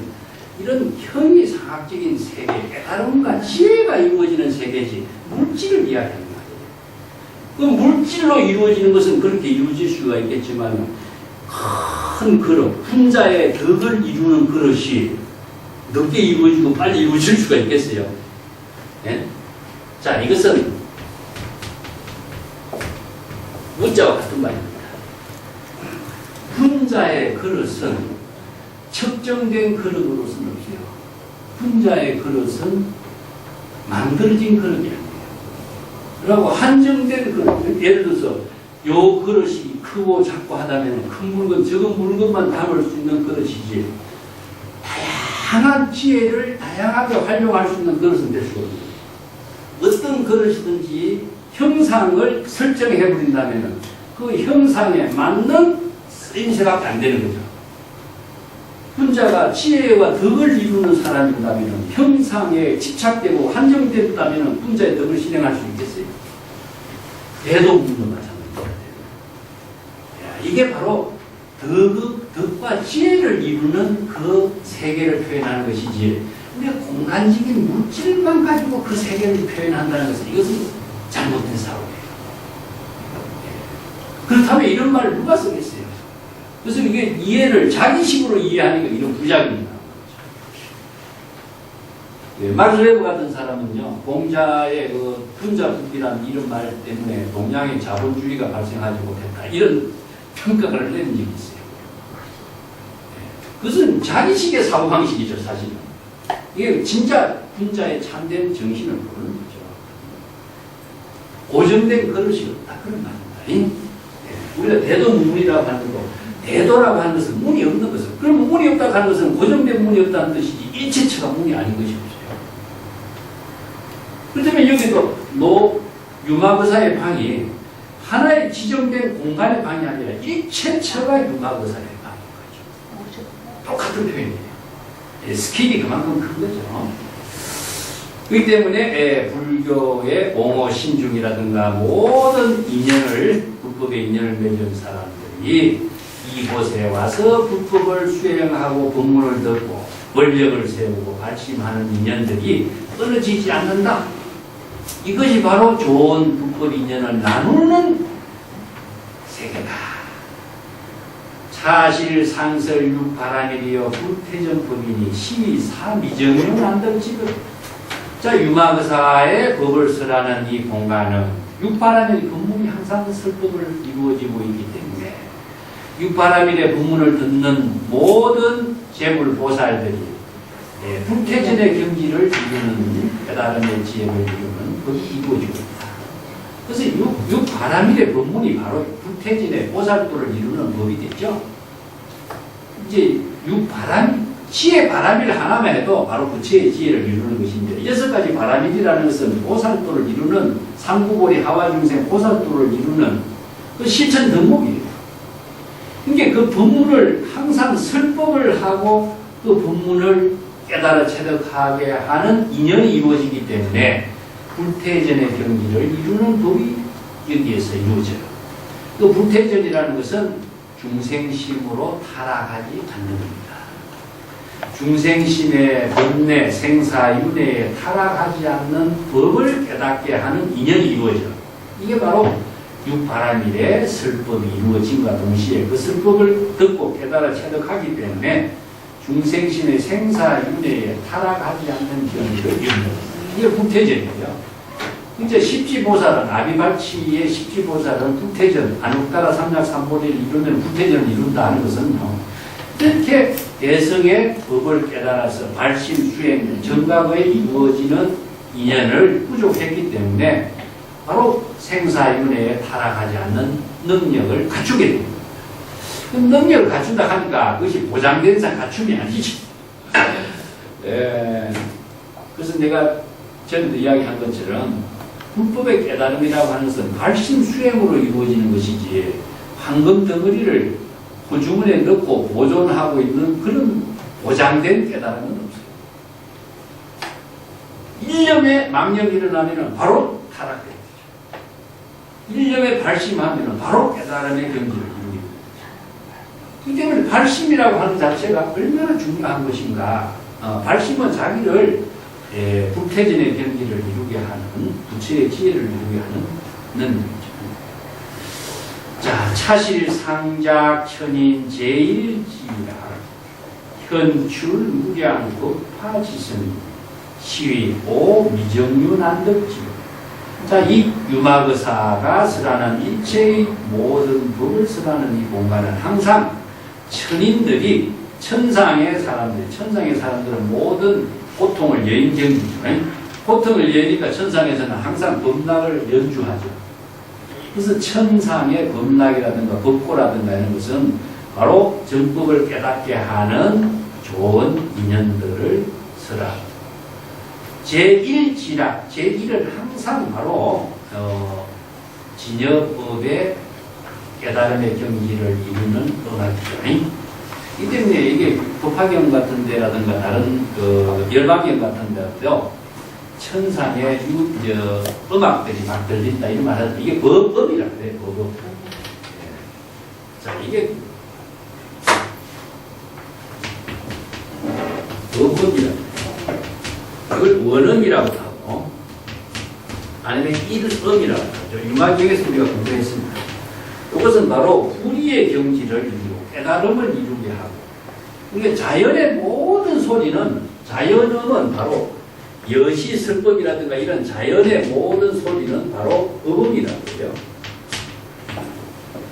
이런 형이상학적인 세계, 깨달음과 지혜가 이루어지는 세계지 물질을 이야기하는 거예요. 그 물질로 이루어지는 것은 그렇게 이루어질 수가 있겠지만 큰 그릇, 분자의 덕을 이루는 그릇이 늦게 이루어지고 빨리 이루어질 수가 있겠어요. 예? 자, 이것은 문자와 같은 말입니다. 분자의 그릇은 측정된 그릇으로서는 없어요. 분자의 그릇은 만들어진 그릇이 아니에요. 그리고 한정된 그릇, 예를 들어서 요 그릇이 크고 작고 하다면 큰 물건, 적은 물건만 담을 수 있는 그릇이지 다양한 지혜를 다양하게 활용할 수 있는 그릇은 될 수가 없어요. 어떤 그릇이든지 형상을 설정해 버린다면 그 형상에 맞는 쓰임새밖에 안 되는 거죠. 분자가 지혜와 덕을 이루는 사람이라면 형상에 집착되고 한정됐다면 분자의 덕을 실행할 수 있겠어요? 대도문도 마찬가지입니다. 이게 바로 덕과 지혜를 이루는 그 세계를 표현하는 것이지 근데 공간적인 물질만 가지고 그 세계를 표현한다는 것은 이것은 잘못된 사고예요. 그렇다면 이런 말을 누가 쓰겠어요? 그래서 이게 이해를 자기식으로 이해하니까 이런 부작용이 나오는 거죠. 마르레브 같은 사람은요, 공자의 그 분자분비라는 이런 말 때문에 동양의 자본주의가 발생하지 못했다. 이런 평가를 내린 적이 있어요. 그것은 자기식의 사고방식이죠, 사실은. 이게 진짜 분자의 참된 정신을 모르는 거죠. 고정된 그릇이 없다. 그런 말입니다. 우리가 대도문이라고 하는 것도 대도라고 하는 것은 문이 없는 것을. 그러면 문이 없다고 하는 것은 고정된 문이 없다는 뜻이지 일체처가 문이 아닌 것이 없어요. 그렇다면 여기도 유마거사의 방이 하나의 지정된 공간의 방이 아니라 일체처가 유마거사의 방인 거죠. 똑같은 표현이에요. 스케일이 그만큼 큰 거죠. 그렇기 때문에 불교의 옹호 신중이라든가 모든 인연을 불법의 인연을 맺은 사람들이 이곳에 와서 불법을 수행하고 법문을 듣고 원력을 세우고 발심하는 인연들이 끊어지지 않는다. 이것이 바로 좋은 불법 인연을 나누는 세계다. 사실 상설 육바라밀이여 불태전법이니 시위 사미정은 안덕지거든. 자, 유마거사의 법을 쓰라는 이 공간은 육바라밀의 법문이 항상 설법을 이루어지고 있기 때문에 육바라밀의 법문을 듣는 모든 재불보살들이 불태전의 경지를 이루는 깨달음의 지혜를 이루는 법이 이루어지고 있다. 그래서 육바라밀의 법문이 바로 불태전의 보살도를 이루는 법이 됐죠. 이제 지혜 바라밀 하나만 해도 바로 부처의 지혜를 이루는 것인데 6가지 바라밀이라는 것은 보살도를 이루는 삼구보리 하와중생 보살도를 이루는 그 실천 덕목이에요. 그러니까 그 법문을 항상 설법을 하고 그 법문을 깨달아 체득하게 하는 인연이 이루어지기 때문에 불태전의 경지를 이루는 법이 여기에서 이루어져요. 그 불태전이라는 것은 중생심으로 타락하지 않는 겁니다. 중생심의 번뇌, 생사윤회에 타락하지 않는 법을 깨닫게 하는 인연이 이루어져. 이게 바로 육바라밀의 설법이 이루어짐과 동시에 그 설법을 듣고 깨달아 체득하기 때문에 중생심의 생사윤회에 타락하지 않는 경지를 이루는 겁니다. 이게 불태전이에요. 이제 십지보살은 아비발치의 십지보살은 불태전, 안옥따라 삼약삼보리를 이루면 불태전을 이룬다 하는 것은요. 이렇게 대성의 법을 깨달아서 발심 수행 정각에 이루어지는 인연을 부족했기 때문에 바로 생사윤회에 타락하지 않는 능력을 갖추게 됩니다. 그 능력을 갖춘다 하니까 그것이 보장된 상 갖춤이 아니지. 그래서 내가 전에도 이야기한 것처럼 불법의 깨달음이라고 하는 것은 발심 수행으로 이루어지는 것이지 황금 덩어리를 호주문에 넣고 보존하고 있는 그런 보장된 깨달음은 없어요. 일념에 망념이 일어나면 바로 타락되는 거죠. 일념에 발심하면 바로 깨달음의 경지를 이루게 됩니다. 그 때문에 발심이라고 하는 자체가 얼마나 중요한 것인가. 발심은 자기를 불태전의 경지를 이루게 하는 부처의 지혜를 이루게 하는 능력이죠. 자, 차실 상작 천인 제일지라 현출 무량 법파지선 시위 오 미정유 난덕지요. 자, 이 유마거사가 쓰라는 일체의 모든 법을 쓰라는 이 공간은 항상 천인들이 천상의 사람들은 모든 고통을 여인 경지죠. 고통을 여니까 천상에서는 항상 법락을 연주하죠. 그래서 천상의 법락이라든가 법고라든가 이런 것은 바로 정법을 깨닫게 하는 좋은 인연들을 쓰라. 제1지락, 제1은 항상 바로 진여법의 깨달음의 경지를 이루는 음악이죠. 이 때문에 이게 법화경 같은 데라든가 다른 열반경 같은 데도 천상의 음악들이 막 들린다 이런 말을 이게 법이라 그래요. 법. 자, 이게 법이라. 이걸 원음이라고 하고 아니면 일음이라고 하죠. 유마경에서 우리가 공부했습니다. 이것은 바로 불의의 경지를 이루고 깨달음을 이루게 하고, 그러니까 자연의 모든 소리는, 자연음은 바로 여시, 설법이라든가 이런 자연의 모든 소리는 바로 음음이라고요.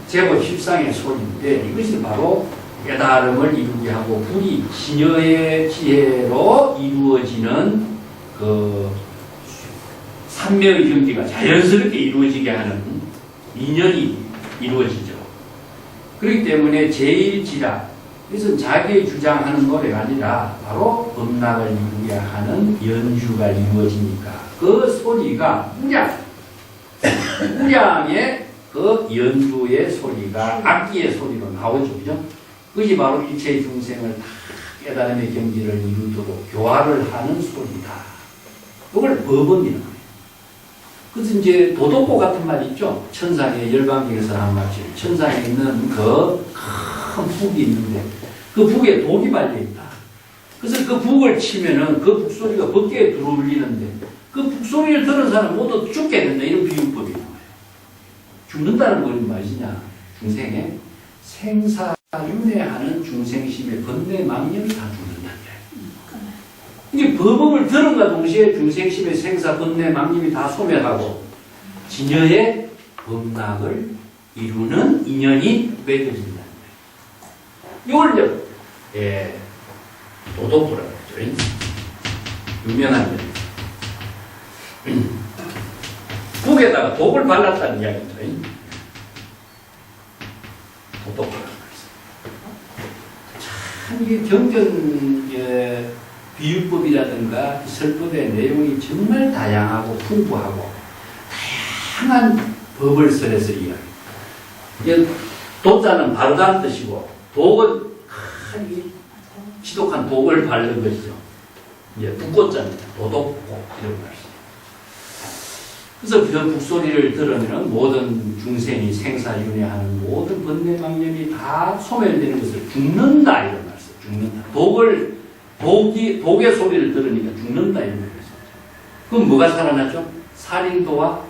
제법 십상의 소리인데 이것이 바로 깨달음을 이루게 하고 불이 신여의 지혜로 이루어지는 그 삼매의 경지가 자연스럽게 이루어지게 하는 인연이 이루어지죠. 그렇기 때문에 제1지라, 이것은 자기의 주장하는 노래가 아니라 바로 음락을 이루게 하는 연주가 이루어지니까 그 소리가 무량의 그 연주의 소리가 악기의 소리로 나오죠. 그죠? 그것이 바로 일체 중생을 다 깨달음의 경지를 이루도록 교화를 하는 소리다. 이걸 법음이라고 해요. 그래서 이제 도덕보 같은 말 있죠? 천상에 열반경에서 한 말씀. 천상에 있는 그 큰 북이 있는데 그 북에 독이 발려있다. 그래서 그 북을 치면은 그 북소리가 법계에 들어올리는데 그 북소리를 들은 사람 모두 죽게 된다. 이런 비유법이 나와요. 죽는다는 건 무엇이냐? 중생의 생사윤회하는 중생심의 번뇌 망념이 다 죽는다는 거예요. 이게 법음을 들은과 동시에 중생심의 생사 번뇌 망념이 다 소멸하고 진여의 법락을 이루는 인연이 맺어진다는 거예요. 이걸 이제 도덕부라고 하죠. 유명한 북에다가 독을 발랐다는 이야기죠. 도덕부라고 했어요. 참 이게 경전 비유법이라든가 설법의 내용이 정말 다양하고 풍부하고 다양한 법을 설해서 이야기합니다. 도자는 바르다는 뜻이고 독은 큰 지독한 독을 바르는 것이죠. 이제 북고자입니다. 도독고 이런 말씀. 그래서 그 북소리를 들으면 모든 중생이 생사윤회하는 모든 번뇌망념이 다 소멸되는 것을 죽는다 이런 말씀. 죽는다. 독의 소리를 들으니까 죽는다 이런 말씀. 그럼 뭐가 살아났죠? 살인도와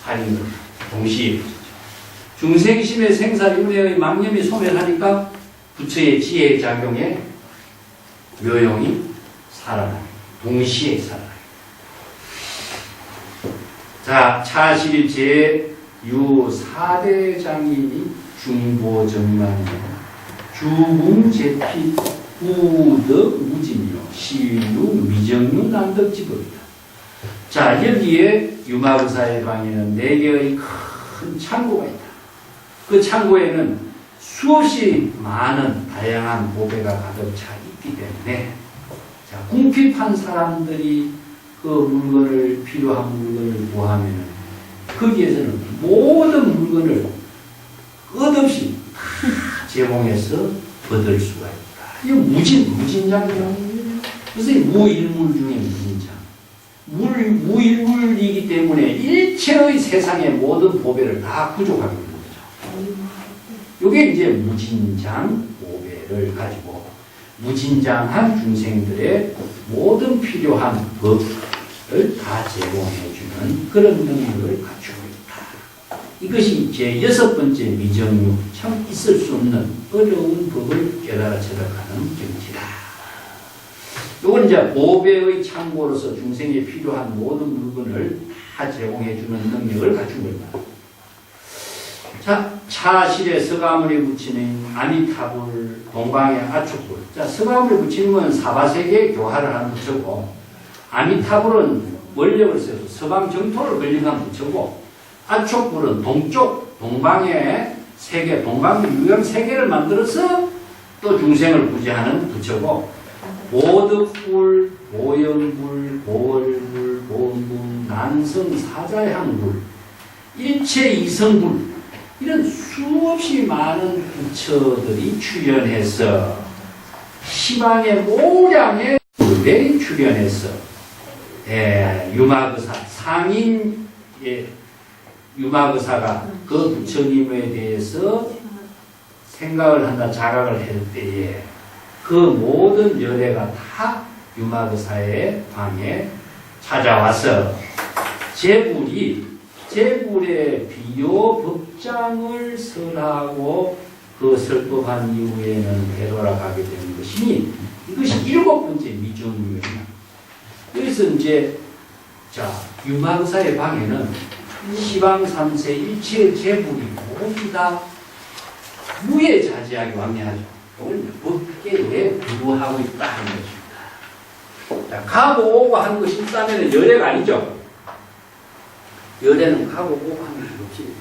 살인도 동시에 중생심의 생사윤회의 망념이 소멸하니까 부처의 지혜의 작용에 묘용이 살아나요. 동시에 살아나요. 자, 차실 제6 4대 장인이 중보정만이요 주궁제피 우덕 무진이요 시유 미정유 난덕지법이다. 자, 여기에 유마부사의 방에는 4개의 큰 창고가 있다. 그 창고에는 수없이 많은 다양한 보배가 가득 차 있기 때문에 자, 궁핍한 사람들이 그 물건을 필요한 물건을 구하면 거기에서는 모든 물건을 끝없이 다 제공해서 얻을 수가 있다. 이거 무진장이요. 그래서 무일물 중에 무진장. 무일물이기 때문에 일체의 세상의 모든 보배를 다 구족하게 됩니다. 이게 이제 무진장 보배를 가지고 무진장한 중생들의 모든 필요한 법을 다 제공해주는 그런 능력을 갖추고 있다. 이것이 제 6번째 미정유, 참 있을 수 없는 어려운 법을 깨달아 체득하는 경지다. 이건 이제 보배의 창고로서 중생에 필요한 모든 물건을 다 제공해주는 능력을 갖춘 겁니다. 자, 차실에 서가모니 부처님, 아미타불, 동방의 아축불. 자, 서가모니 부처님은 사바세계에 교화를 하는 부처고, 아미타불은 원력을 써서 서방 정토를 건립한 부처고, 아축불은 동쪽, 동방의 세계, 동방 유형 세계를 만들어서 또 중생을 구제하는 부처고, 보덕불, 보영불, 보월불, 보음불, 난성, 사자향불, 일체 이성불, 이런 수없이 많은 부처들이 출연해서 시방의 모량의 불에 출연해서 유마거사 상인 유마거사가 그 부처님에 대해서 생각을 한다 자각을 할 때에 그 모든 열애가 다 유마거사의 방에 찾아와서 제불의 비요 법장을 설하고 그 설법한 이후에는 되돌아가게 되는 것이니 이것이 7번째 미정유예입니다. 그래서 이제 유마거사의 방에는 시방 3세 일체 제불이 모두 다 무예자제하게 왕래하죠. 오늘 법계에 부하고 있다 하는 것입니다. 자, 가고 오고 하는 것이 있다면 열애가 아니죠. 열애는 가고 오고 하는 것이 없지.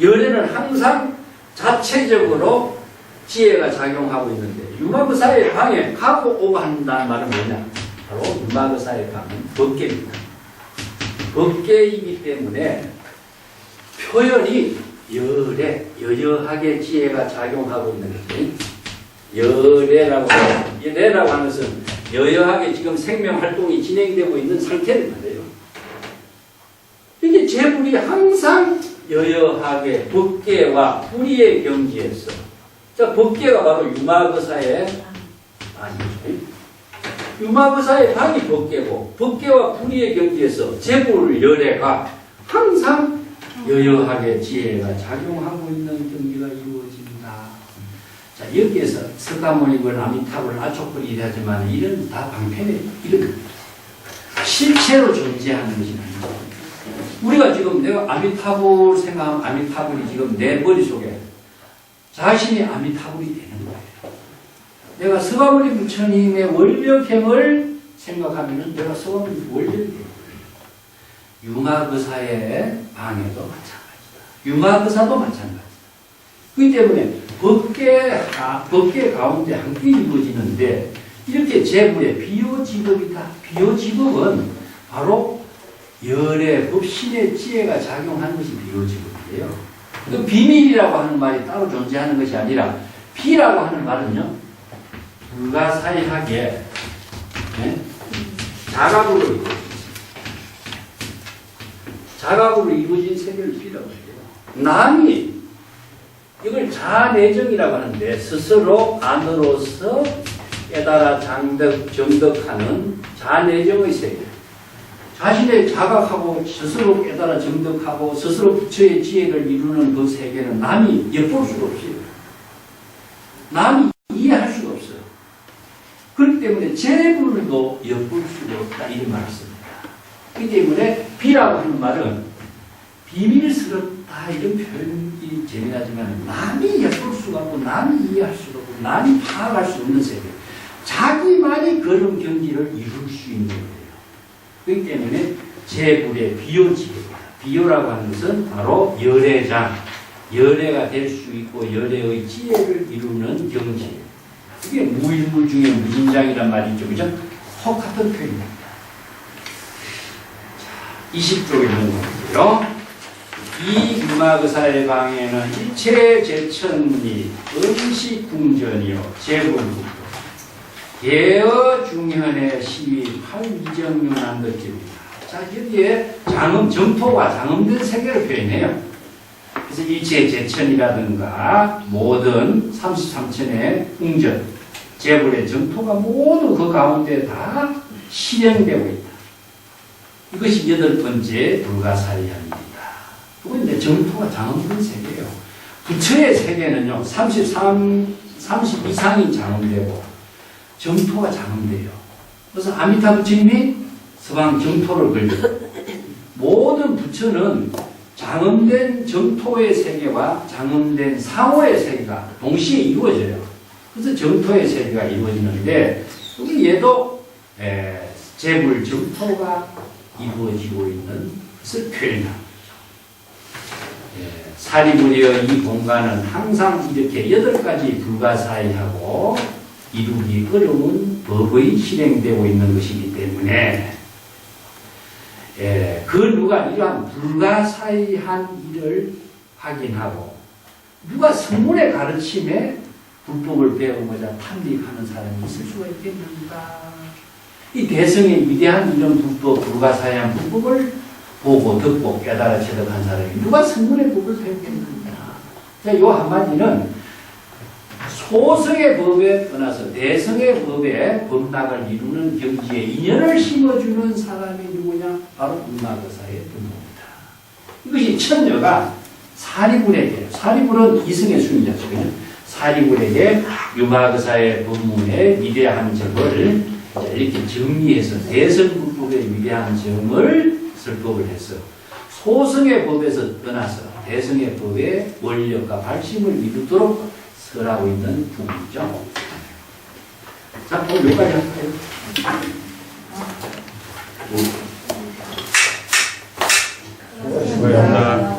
열애는 항상 자체적으로 지혜가 작용하고 있는데 유마거사의 방에 가고 오고 한다는 말은 뭐냐? 바로 유마거사의 방은 법계입니다. 법계이기 때문에 표현이 여여하게 지혜가 작용하고 있는 거지. 여래라고 하는 것은 여여하게 지금 생명 활동이 진행되고 있는 상태를 말해요. 이게 제불이 항상 여여하게 법계와 불의의 경지에서, 자, 법계가 바로 유마거사의 방이죠. 유마거사의 방이 법계고 법계와 불의의 경지에서 제불 열애가 항상 여여하게 지혜가 작용하고 있는 경지가 이루어진다. 자, 여기에서 석가모니를 아미타불을 아초거리 하지만 이런 다 방편에 이런 실체로 존재하는 것이 아니죠. 우리가 지금 내가 아미타불 생각하면 아미타불이 지금 내 머릿속에 자신이 아미타불이 되는 거예요. 내가 석가모니 부처님의 원력행을 생각하면 내가 석가모니 원력이 되는 거예요. 유마거사의 방에도 마찬가지다. 유마거사도 마찬가지다. 그렇기 때문에 법계 가운데 함께 이루어지는데 이렇게 제불의 비요지법이다. 비요지법은 바로 열의 법신의 지혜가 작용하는 것이 비요지법이에요. 그 비밀이라고 하는 말이 따로 존재하는 것이 아니라 비라고 하는 말은요, 불가사의하게 자각으로 이루어진 세계를 비라고 해요. 남이 이걸 자내정이라고 하는데 스스로 안으로서 깨달아 정덕하는 자내정의 세계. 자신의 자각하고 스스로 깨달아 정덕하고 스스로 부처의 지혜를 이루는 그 세계는 남이 엿볼 수가 없어요. 남이 이해할 수가 없어요. 그렇기 때문에 제불도 엿볼 수가 없다 이런 말을 씁니다. 그렇기 때문에 비라고 하는 말은 비밀스럽다 이런 표현이 재미나지만 남이 엿볼 수가 없고 남이 이해할 수가 없고 남이 파악할 수 없는 세계. 자기만이 그런 경지를 이룰 수 있는 거예요. 그렇기 때문에 제불의 비요지입니다. 비요라고 하는 것은 바로 열애장, 열애가 될 수 있고 열애의 지혜를 이루는 경지. 그게 무일물 중에 무진장이란 말이죠. 그죠? 혹같은 표현입니다. 20쪽에 있는 거고요. 이 유마거사의 방에는 일체 제천문이 은식궁전이요 제불국도 개어 중현의 시위 팔이정윤한 것입니다. 자, 여기에 정토가 장엄된 세계를 표현해요. 그래서 일체 제천이라든가 모든 33천의 궁전, 제불의 정토가 모두 그 가운데 다 실행되고 있다. 이것이 8번째 불가사의합니다. 그건 이제 정토가 장엄된 세계예요. 부처의 세계는요, 30 이상이 장엄되고 정토가 장엄돼요. 그래서 아미타 부처님이 서방 정토를 걸고 모든 부처는 장엄된 정토의 세계와 장엄된 상호의 세계가 동시에 이루어져요. 그래서 정토의 세계가 이루어지는데 얘도 제불 정토가 이루어지고 있는 것을 표현합니다. 사리부리의 이 공간은 항상 이렇게 8가지 불가사의하고 이루기 어려운 법의 실행되고 있는 것이기 때문에 그 누가 이러한 불가사의한 일을 확인하고 누가 성문의 가르침에 불법을 배우고자 탐닉하는 사람이 있을 수가 있겠는가. 이 대성의 위대한 이런 불법, 불가사의한 불법을 보고 듣고 깨달아 체득한 사람이 누가 성문의 법을 배우겠는가. 자, 요 한마디는 소성의 법에 떠나서 대성의 법에 법락을 이루는 경지에 인연을 심어주는 사람이 누구냐? 바로 유마거사의 부모입니다. 이것이 천녀가 사리불에게, 사리불은 이승의 순이죠. 사리불에게 유마거사의 법문의 위대한 점을 이렇게 정리해서 대성불법의 위대한 점을 설법을 해서 소성의 법에서 떠나서 대성의 법의 원력과 발심을 이루도록 설하고 있는 부분이죠. 자, 오늘 여기까지 할까요? 수고하셨습니다.